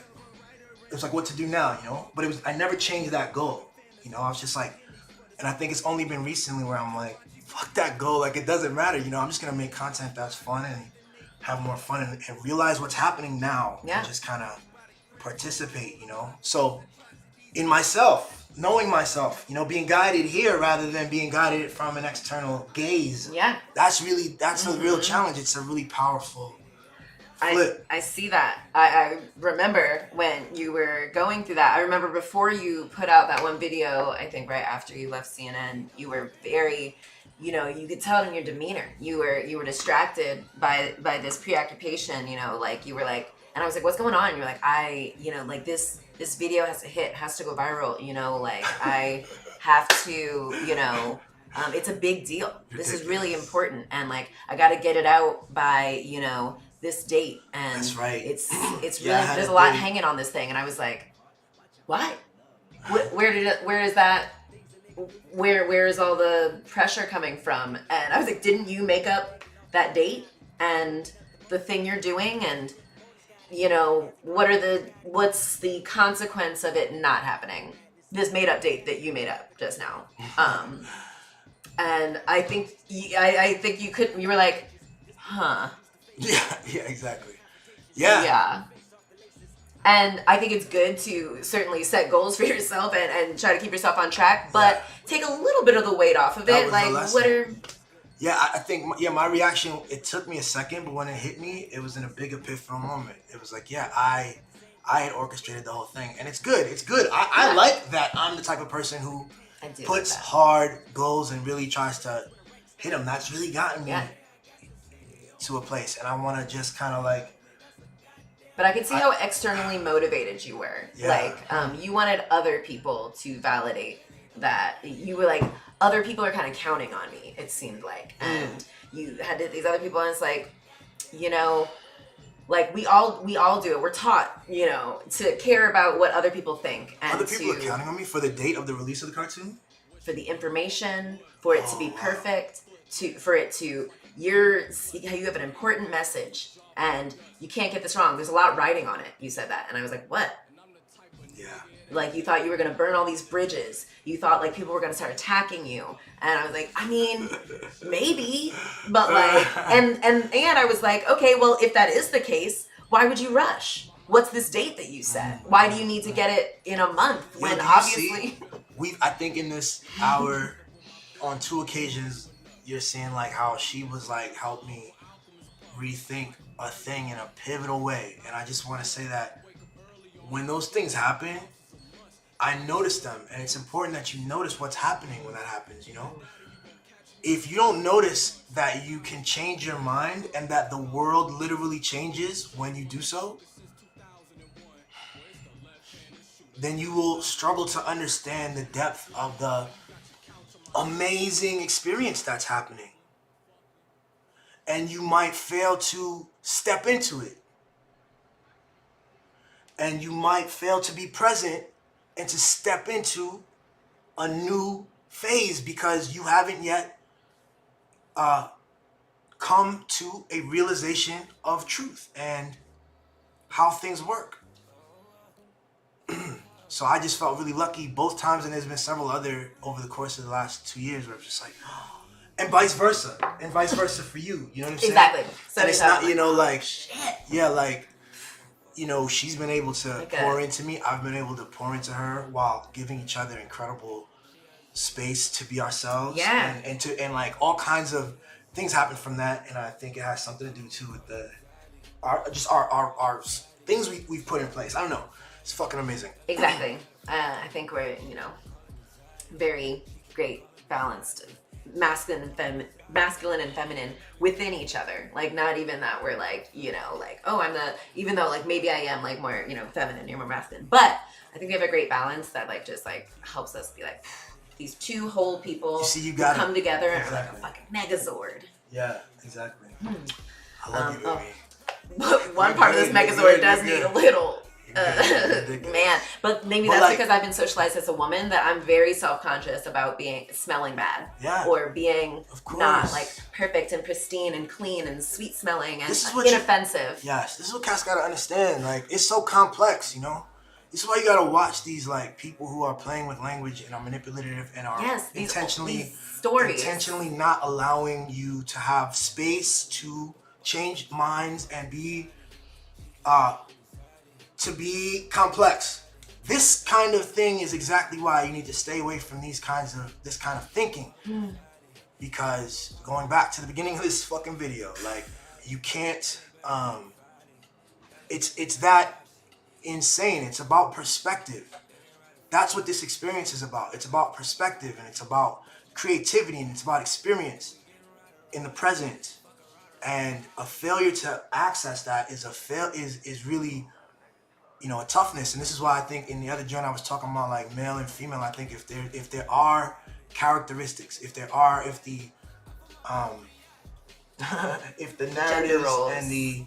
it was like what to do now, you know? But I never changed that goal, you know? I was just like, and I think it's only been recently where I'm like, fuck that goal, like it doesn't matter, you know? I'm just gonna make content that's fun and have more fun and realize what's happening now. Yeah. And just kind of participate, you know? So, in myself, knowing myself, you know, being guided here rather than being guided from an external gaze. Yeah. That's a real challenge. It's a really powerful flip. I see that. I remember when you were going through that. I remember before you put out that one video, I think right after you left CNN, you were very, you know, you could tell it in your demeanor. You were distracted by this preoccupation, you know, like you were like, and I was like, what's going on? And you're like, you know, like this video has to hit, has to go viral, you know, like I have to, you know, it's a big deal. This is really important. And like, I got to get it out by, you know, this date. And That's right. It's really, Yeah, there's a lot hanging on this thing. And I was like, why? Where is all the pressure coming from? And I was like, didn't you make up that date and the thing you're doing? And you know, what's the consequence of it not happening? This made up date that you made up just now. And I think you were like, huh. Yeah, exactly. Yeah. Yeah. And I think it's good to certainly set goals for yourself and try to keep yourself on track, but take a little bit of the weight off of That it. was Like, the lesson. what are... Yeah, I think, my reaction, it took me a second, but when it hit me, it was in a big epiphanal moment. It was like, yeah, I had orchestrated the whole thing. And it's good. It's good. I like that I'm the type of person who puts hard goals and really tries to hit them. That's really gotten me to a place. And I want to just kind of like... But I could see how externally motivated you were. Yeah. Like, you wanted other people to validate that. You were like, other people are kind of counting on me, it seemed like. And you had these other people, and it's like, you know, like we all do it. We're taught, you know, to care about what other people think. And other people are counting on me for the date of the release of the cartoon? For the information, for it to be perfect, for it to, you have an important message, and you can't get this wrong. There's a lot riding on it. You said that, and I was like, what? Yeah. Like, you thought you were going to burn all these bridges. You thought, like, people were going to start attacking you. And I was like, I mean, maybe. But, like, and I was like, okay, well, if that is the case, why would you rush? What's this date that you set? Why do you need to get it in a month when obviously... I think in this hour, on 2 occasions, you're seeing, like, how she was, like, helped me rethink a thing in a pivotal way. And I just want to say that when those things happen, I notice them, and it's important that you notice what's happening when that happens, you know? If you don't notice that you can change your mind and that the world literally changes when you do so, then you will struggle to understand the depth of the amazing experience that's happening. And you might fail to step into it. And you might fail to be present and to step into a new phase because you haven't yet come to a realization of truth and how things work. So I just felt really lucky both times, and there's been several other over the course of the last 2 years where it's just like, and vice versa for you. You know what I'm saying? Exactly. So and it's not, you know, like, shit. Yeah, like, you know, she's been able to pour into me. I've been able to pour into her while giving each other incredible space to be ourselves. Yeah. And like all kinds of things happen from that. And I think it has something to do too with our things we've put in place. I don't know. It's fucking amazing. Exactly. I think we're, you know, very great balanced masculine and feminine within each other. Like, not even that we're like, you know, like, oh, even though like maybe I am like more, you know, feminine, you're more masculine, but I think we have a great balance that like just like helps us be like these two whole people you gotta come together exactly. and are like a fucking megazord. Yeah, exactly. I love you, baby. But one part of this megazord does need a little man, but maybe that's like, because I've been socialized as a woman that I'm very self-conscious about smelling bad, or being not like perfect and pristine and clean and sweet smelling and inoffensive. Yes, this is what cats gotta understand. Like, it's so complex, you know. This is why you gotta watch these like people who are playing with language and are manipulative and are intentionally not allowing you to have space to change minds and be to be complex. This kind of thing is exactly why you need to stay away from this kind of thinking. Because going back to the beginning of this fucking video, like, you can't it's that insane. It's about perspective. That's what this experience is about. It's about perspective, and it's about creativity, and it's about experience in the present. And a failure to access that is really, you know, a toughness. And this is why I think in the other joint I was talking about like male and female. I think if there are characteristics, if the narratives and the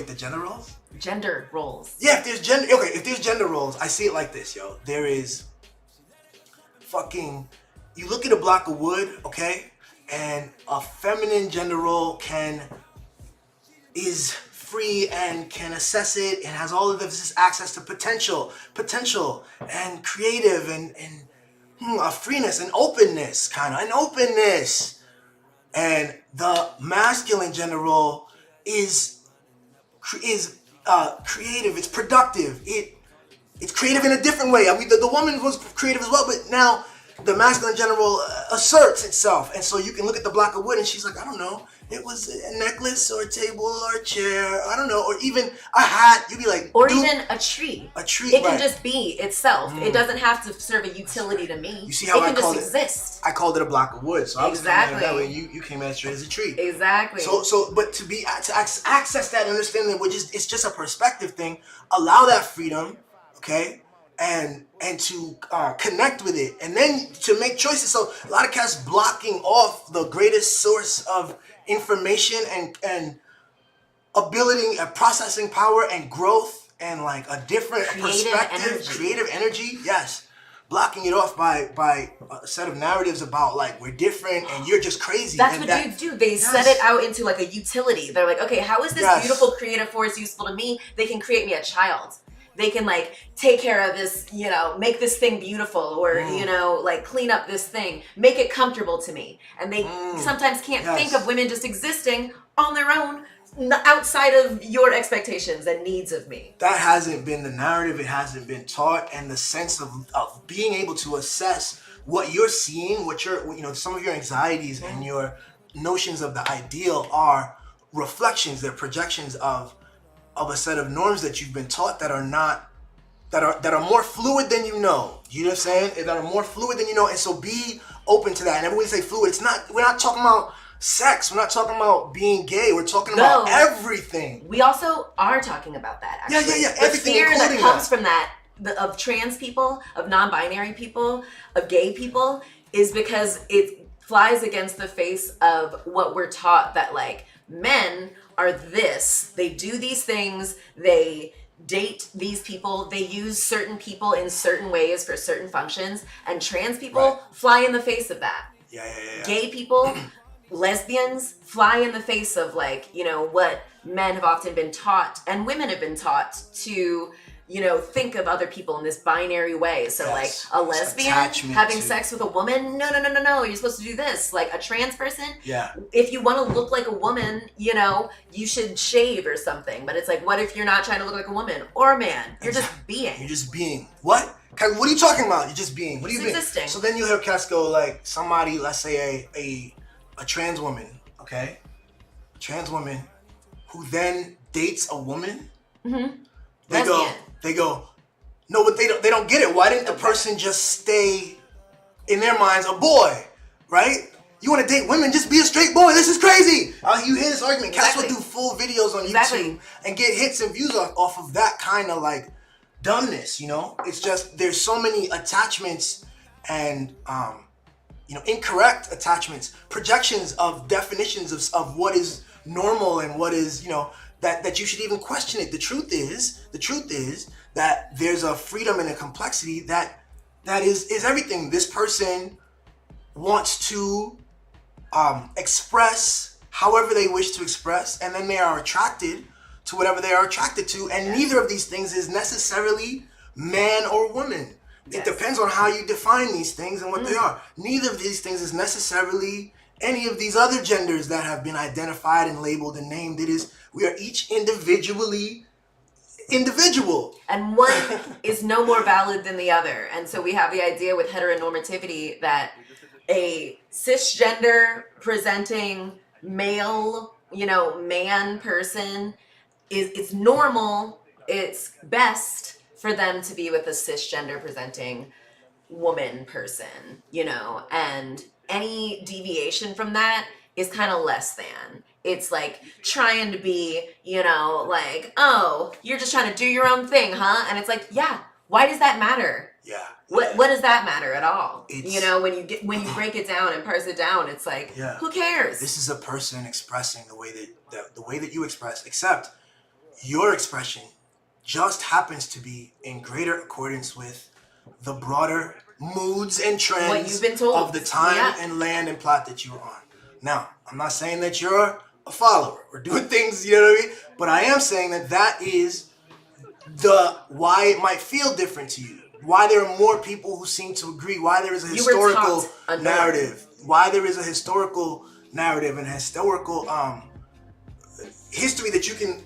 the gender roles? Gender roles. Yeah, if there's gender roles, I see it like this, yo. There is you look at a block of wood, okay? And a feminine gender role is free and can assess it and has all of this access to potential and creative and a freeness and openness, and the masculine gender role is creative. It's productive. It's creative in a different way. I mean, the woman was creative as well, but now the masculine gender role asserts itself. And so you can look at the block of wood and she's like, I don't know, it was a necklace or a table or a chair, I don't know, or even a hat. You'd be like, or even a tree. A tree. It can just be itself. It doesn't have to serve a utility to me. You see how it can just exist. I called it a block of wood, so I was coming at it that way. You came at it straight as a tree. Exactly. But to access that and understand that it's just a perspective thing. Allow that freedom, okay? and to connect with it, and then to make choices. So a lot of cats blocking off the greatest source of information and ability and processing power and growth and like a different creative energy. Yes, blocking it off by a set of narratives about like we're different and you're just crazy. That's what dudes do. They set it out into like a utility. They're like, okay, how is this beautiful creative force useful to me? They can create me a child. They can like take care of this, you know, make this thing beautiful, or you know, like clean up this thing, make it comfortable to me. And they sometimes can't think of women just existing on their own outside of your expectations and needs of me. That hasn't been the narrative. It hasn't been taught, and the sense of being able to assess what you're seeing, what you're, you know, some of your anxieties and your notions of the ideal are reflections, they're projections of a set of norms that you've been taught that are not, that are more fluid than you know. You know what I'm saying? That are more fluid than you know, and so be open to that. And everybody say fluid. It's not. We're not talking about sex. We're not talking about being gay. We're talking about everything. We also are talking about that. Actually. Yeah. The Everything, fear that comes that. from that, of trans people, of non-binary people, of gay people, is because it flies against the face of what we're taught, that like men are this, they do these things, they date these people, they use certain people in certain ways for certain functions, and trans people fly in the face of that. Yeah. Gay people, lesbians fly in the face of like, you know, what men have often been taught and women have been taught to, you know, think of other people in this binary way. So like a lesbian having sex with a woman, no, you're supposed to do this. Like a trans person, if you want to look like a woman, you know, you should shave or something. But it's like, what if you're not trying to look like a woman or a man? You're just being. You're just being. What? What are you talking about? You're just being. What are you being? Existing. So then you hear cats go like, somebody, let's say a trans woman, okay? A trans woman who then dates a woman. They go, no, but they don't get it. Why didn't the person just stay, in their minds, a boy, right? You want to date women, just be a straight boy. This is crazy. You hear this argument. Cats will do full videos on YouTube and get hits and views off of that kind of like dumbness, you know? It's just, there's so many attachments and, you know, incorrect attachments, projections of definitions of what is normal and what is, you know, that you should even question it. The truth is that there's a freedom and a complexity that is everything. This person wants to express however they wish to express, and then they are attracted to whatever they are attracted to, and neither of these things is necessarily man or woman. It depends on how you define these things and what they are. Neither of these things is necessarily any of these other genders that have been identified and labeled and named. It is, we are each individually individual. And one is no more valid than the other. And so we have the idea with heteronormativity that a cisgender presenting male, you know, man person it's normal, it's best for them to be with a cisgender presenting woman person, you know, and any deviation from that is kind of less than. It's like trying to be, you know, like, oh, you're just trying to do your own thing, huh? And it's like, yeah, why does that matter? Yeah. What does that matter at all? You know, when you break it down and parse it down, it's like, who cares? This is a person expressing the way that you express, except your expression just happens to be in greater accordance with the broader moods and trends what you've been told of the time and land and plot that you're on. Now, I'm not saying that you're a follower or doing things, you know what I mean? But I am saying that is the why it might feel different to you. Why there are more people who seem to agree. Why there is a historical narrative. Why there is a historical narrative and historical history that you can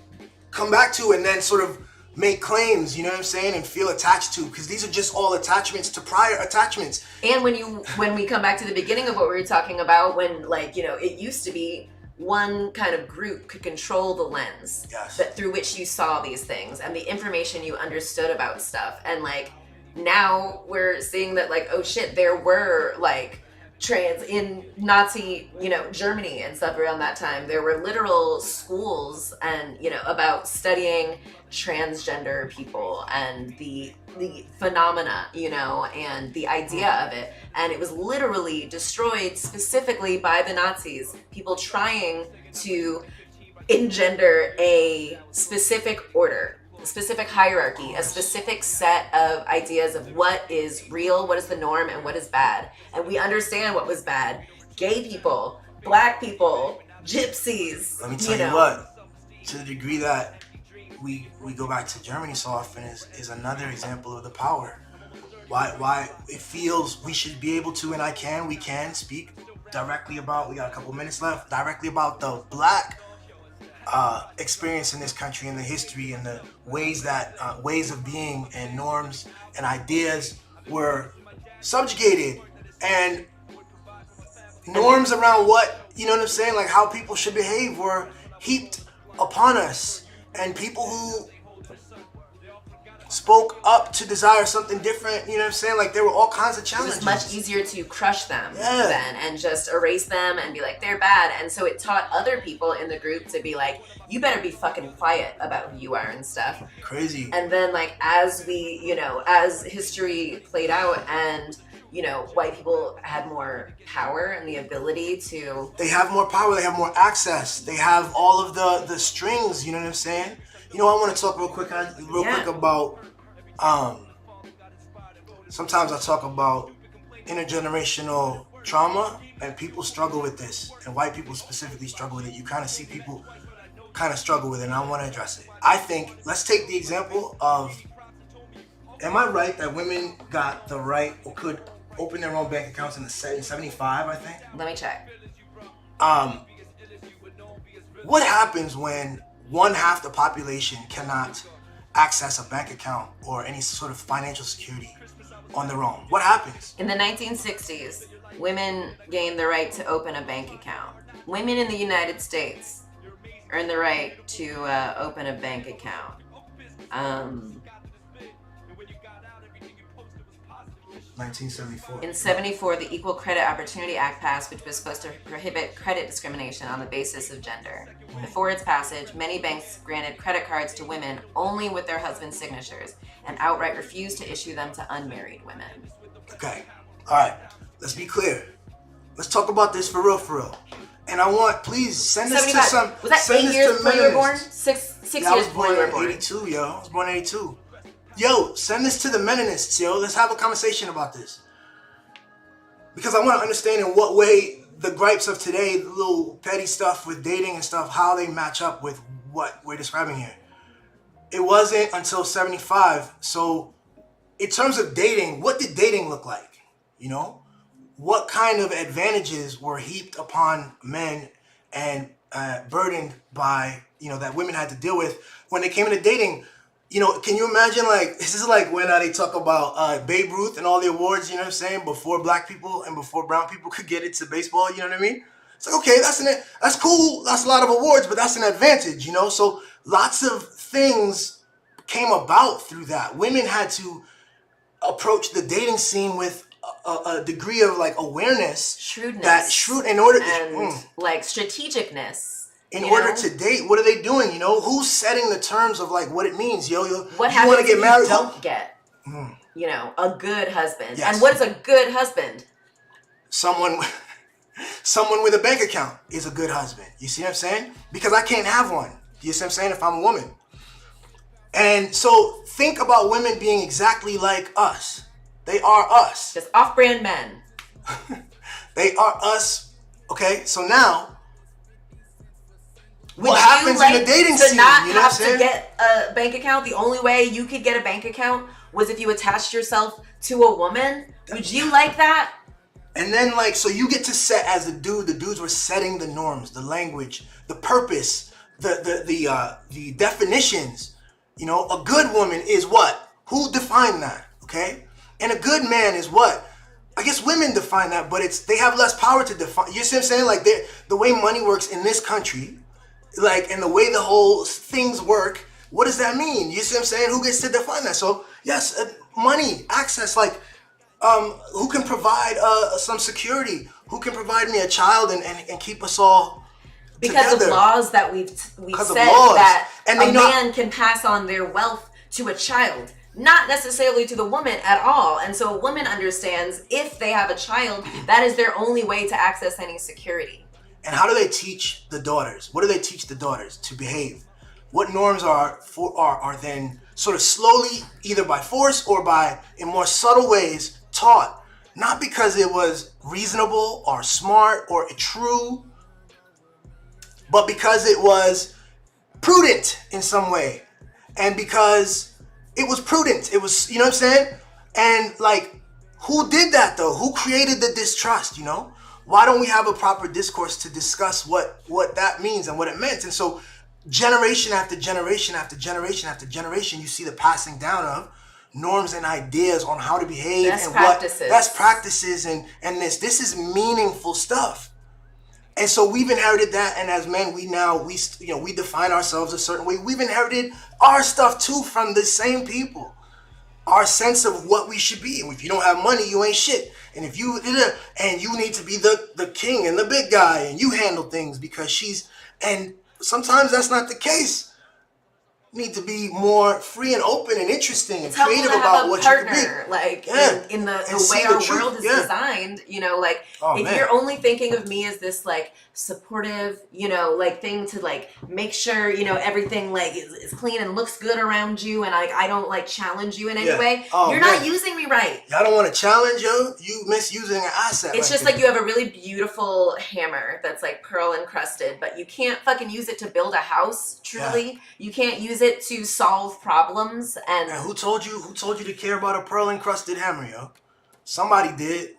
come back to and then sort of make claims, you know what I'm saying, and feel attached to, because these are just all attachments to prior attachments. And when we come back to the beginning of what we were talking about, when, like, you know, it used to be one kind of group could control the lens that through which you saw these things and the information you understood about stuff. And like now we're seeing that, like, oh shit, there were like trans in Nazi, you know, Germany and stuff around that time. There were literal schools and, you know, about studying transgender people and the phenomena, you know, and the idea of it. And it was literally destroyed specifically by the Nazis, people trying to engender a specific order, a specific hierarchy, a specific set of ideas of what is real, what is the norm, and what is bad. And we understand what was bad. Gay people, black people, gypsies. Let me tell you what, to the degree that we go back to Germany so often is another example of the power. Why it feels we should be able to, and we can speak directly about, we got a couple minutes left, directly about the black experience in this country and the history and the ways that ways of being and norms and ideas were subjugated, and norms around what, you know what I'm saying, like how people should behave were heaped upon us, and people who spoke up to desire something different, you know what I'm saying, like there were all kinds of challenges. It was much easier to crush them then and just erase them and be like, they're bad. And so it taught other people in the group to be like, you better be fucking quiet about who you are and stuff. Crazy. And then like as we, you know, as history played out and, you know, white people had more power and the ability to... They have more power, they have more access, they have all of the strings, you know what I'm saying? You know, I want to talk real quick about, sometimes I talk about intergenerational trauma, and people struggle with this, and white people specifically struggle with it. You kind of see people kind of struggle with it, and I want to address it. I think, let's take the example of, am I right that women got the right, or could open their own bank accounts in 75, I think? Let me check. What happens when 1/2 the population cannot access a bank account or any sort of financial security on their own? What happens? In the 1960s, women gained the right to open a bank account. Women in the United States earned the right to open a bank account. 1974. In 74, the Equal Credit Opportunity Act passed, which was supposed to prohibit credit discrimination on the basis of gender. Before its passage, many banks granted credit cards to women only with their husband's signatures and outright refused to issue them to unmarried women. Okay, all right, let's be clear. Let's talk about this for real. And I want, please, send this 75. to some... Was that 8 years before you were born? Six years before you were born. I was born in 82, yo. I was born in 82. Yo, send this to the Menonists, yo. Let's have a conversation about this. Because I want to understand in what way the gripes of today, the little petty stuff with dating and stuff, how they match up with what we're describing here. It wasn't until 75. So in terms of dating, what did dating look like? You know? What kind of advantages were heaped upon men and burdened by, you know, that women had to deal with when they came into dating? You know, can you imagine, like, this is like when they talk about Babe Ruth and all the awards, you know what I'm saying, before black people and before brown people could get into baseball, you know what I mean? It's like, okay, that's cool, that's a lot of awards, but that's an advantage, you know? So lots of things came about through that. Women had to approach the dating scene with a degree of, like, awareness. Shrewdness. In order... And, like, strategicness. In order to date, what are they doing? You know, who's setting the terms of like what it means? Yo, what you want to get married? You don't get, you know, a good husband. Yes. And what is a good husband? Someone with a bank account is a good husband. You see what I'm saying? Because I can't have one. You see what I'm saying? If I'm a woman. And so think about women being exactly like us. They are us. Just off-brand men. They are us. Okay, so now. What happens in the dating scene? To not have to get a bank account, the only way you could get a bank account was if you attached yourself to a woman. Would you like that? And then, like, so you get to set as a dude. The dudes were setting the norms, the language, the purpose, the definitions. You know, a good woman is what? Who defined that? Okay, and a good man is what? I guess women define that, but they have less power to define. You see what I'm saying? Like the way money works in this country. Like, and the way the whole things work, what does that mean? You see what I'm saying? Who gets to define that? So, yes, money, access, like, who can provide some security? Who can provide me a child and keep us all because together. Of laws that we've Because said of laws. that And a man can pass on their wealth to a child, not necessarily to the woman at all. And so a woman understands if they have a child, that is their only way to access any security. And how do they teach the daughters? What do they teach the daughters to behave? What norms are then sort of slowly, either by force or by in more subtle ways, taught? Not because it was reasonable or smart or true, but because it was prudent in some way. And because it was prudent. It was, you know what I'm saying? And like, who did that though? Who created the distrust, you know? Why don't we have a proper discourse to discuss what that means and what it meant? And so generation after generation after generation after generation, you see the passing down of norms and ideas on how to behave and practices. What best practices and this is meaningful stuff. And so we've inherited that, and as men, we define ourselves a certain way. We've inherited our stuff too from the same people. Our sense of what we should be. And if you don't have money, you ain't shit. And if you need to be the king and the big guy, and you handle things because and sometimes that's not the case. You need to be more free and open and interesting and creative about what you can be. Like in the way our world is designed, you know, like if you're only thinking of me as this like supportive, you know, like thing to like make sure, you know, everything like is clean and looks good around you, and I don't like challenge you in any way, you're not using me right. I don't want to challenge you. You misusing an asset. It's just like you have a really beautiful hammer that's like pearl encrusted, but you can't fucking use it to build a house. Truly, you can't use it to solve problems. And who told you to care about a pearl encrusted hammer, yo? Somebody did.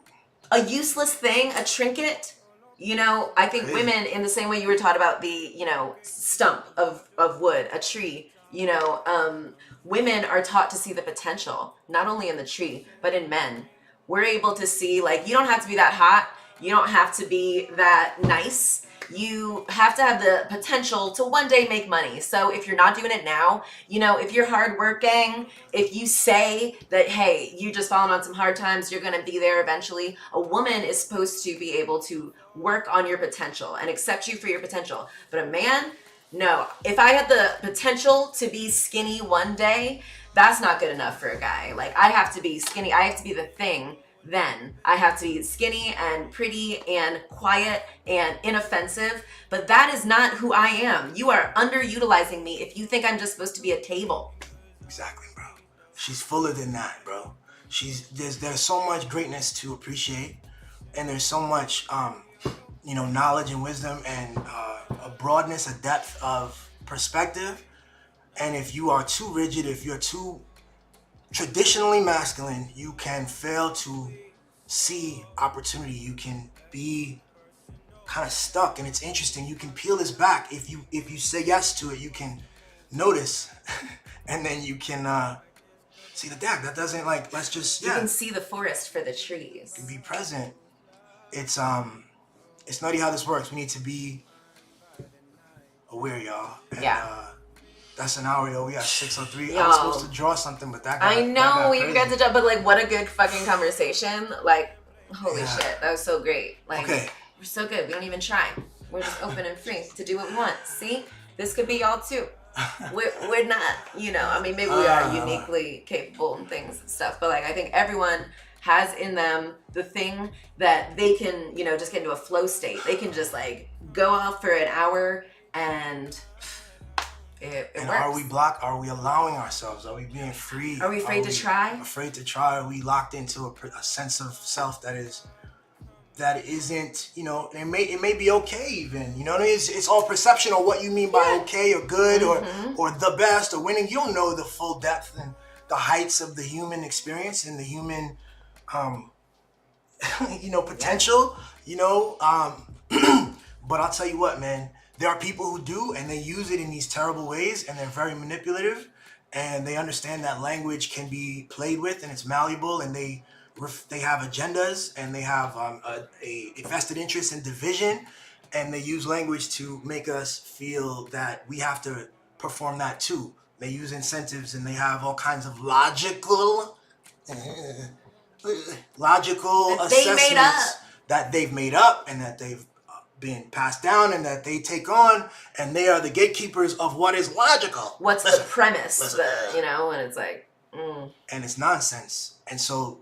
A useless thing, a trinket. You know, I think women, in the same way you were taught about the, you know, stump of wood, a tree, you know, women are taught to see the potential, not only in the tree, but in men. We're able to see, like, you don't have to be that hot. You don't have to be that nice. You have to have the potential to one day make money. So if you're not doing it now, you know, if you're hardworking, if you say that, hey, you just fallen on some hard times, you're going to be there eventually. A woman is supposed to be able to work on your potential and accept you for your potential. But a man, no. If I had the potential to be skinny one day, that's not good enough for a guy. Like, I have to be skinny. I have to be the thing. Then I have to be skinny and pretty and quiet and inoffensive, but that is not who I am. You are underutilizing me if you think I'm just supposed to be a table. Exactly, bro. She's fuller than that, bro. There's so much greatness to appreciate, and there's so much you know, knowledge and wisdom and a broadness, a depth of perspective. And if you are too rigid, if you're too traditionally masculine, you can fail to see opportunity. You can be kind of stuck, and it's interesting. You can peel this back. If you say yes to it, you can notice, and then you can see the deck. That doesn't like. Let's just You can see the forest for the trees. You can be present. It's nutty how this works. We need to be aware, y'all. And, that's an hour, yo. We got 6:03. I was supposed to draw something, but that got I know you got to draw, but like, what a good fucking conversation. Like, holy shit, that was so great. Like, we're so good. We don't even try. We're just open and free to do what we want. See, this could be y'all too. We're not, you know. I mean, maybe we are uniquely capable and things and stuff, but like, I think everyone has in them the thing that they can, you know, just get into a flow state. They can just like go off for an hour and. It and works. Are we allowing ourselves? Are we being free? Are we afraid to try? Afraid to try? Are we locked into a sense of self that isn't, you know, it may be okay even, you know what I mean? It's all perception of what you mean by okay or good or the best or winning. You don't know the full depth and the heights of the human experience and the human, you know, potential, you know, but I'll tell you what, man. There are people who do, and they use it in these terrible ways, and they're very manipulative, and they understand that language can be played with, and it's malleable, and they have agendas, and they have a vested interest in division, and they use language to make us feel that we have to perform that too. They use incentives, and they have all kinds of logical assessments that they've made up, and that they've been passed down and that they take on, and they are the gatekeepers of what is logical. What's the premise? You know, and it's like, and it's nonsense. And so,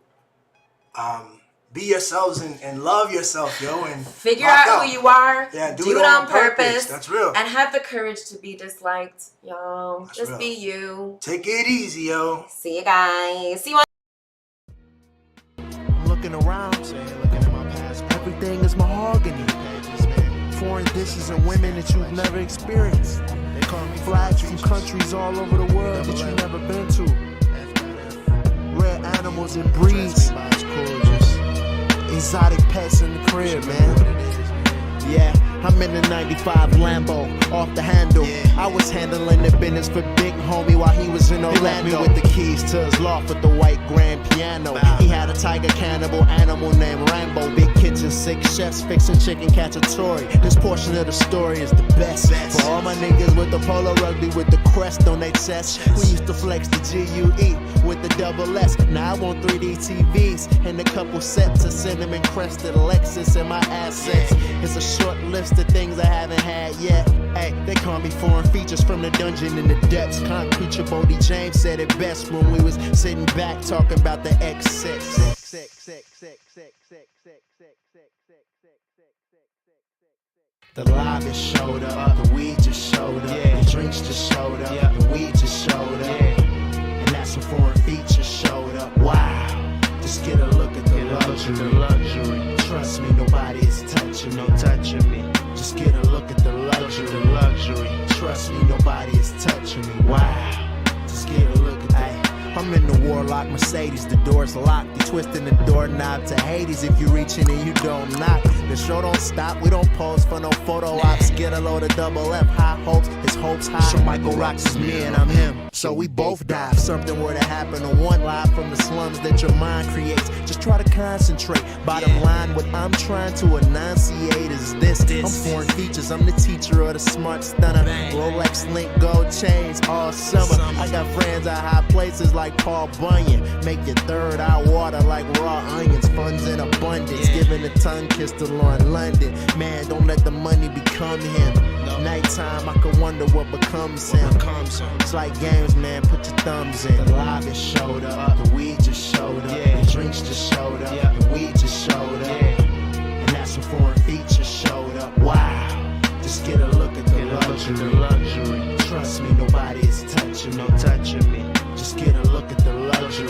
be yourselves and love yourself, yo, and figure out who you are. Yeah, do it on purpose. That's real. And have the courage to be disliked, yo. That's Just real. be you. Take it easy, yo. See you guys. See you on. I'm looking around, looking at my past. Everything is mahogany. Foreign dishes and women that you've never experienced. They call me flags from countries all over the world that you've never been to. Rare animals and breeds. Exotic pets in the crib, man. Yeah, I'm in the 95 Lambo, off the handle. I was handling the business for Big Homie while he was in Orlando. He left me with the keys to his loft with the white grand piano. He had a tiger cannibal animal named Rambo. Big kitchen, 6 chefs fixing chicken cacciatore. This portion of the story is the best. For all my niggas with the polo rugby with the crest on their chest. We used to flex the GUE with the double S. Now I want 3D TVs and a couple sets of cinnamon crested Lexus and my assets. It's a short list of things I haven't had yet. Hey, they call me foreign features from the dungeon in the depths. Concrete Bodie James said it best when we was sitting back talking about the X6. The lobby showed up, the weed just showed up, the drinks just showed up, the weed just showed up, and that's when foreign features showed up. Wow, just get a look at the luxury. Trust me, nobody is touching me. Just get a look at the luxury. Trust me, nobody is touching me. Wow, just get a look at that. I'm in the Warlock Mercedes, the door's locked. You twisting the doorknob to Hades if you reaching and you don't knock. The show don't stop, we don't pose for no photo ops. Get a load of double F, high hopes, his hopes high. So Michael Rocks is me and I'm him, so we both die. If something were to happen to one live from the slums that your mind creates, just try to concentrate. Bottom line, what I'm trying to enunciate is this. I'm foreign features, I'm the teacher of the smart stunner. Rolex link gold chains all summer. I got friends at high places like Paul Bunyan. Make your third eye water like raw onions. Funds in abundance, giving a tongue kiss to Lauren London. Man, don't let the money become him. Nighttime, I could wonder what becomes him. It's like games, man, put your thumbs in. The lobby showed up, the weed just showed up, the drinks just showed up, the weed just showed up, and that's when foreign features showed up. Wow, just get a look at the luxury. Trust me, nobody is touching me. Just get a look at the luxury.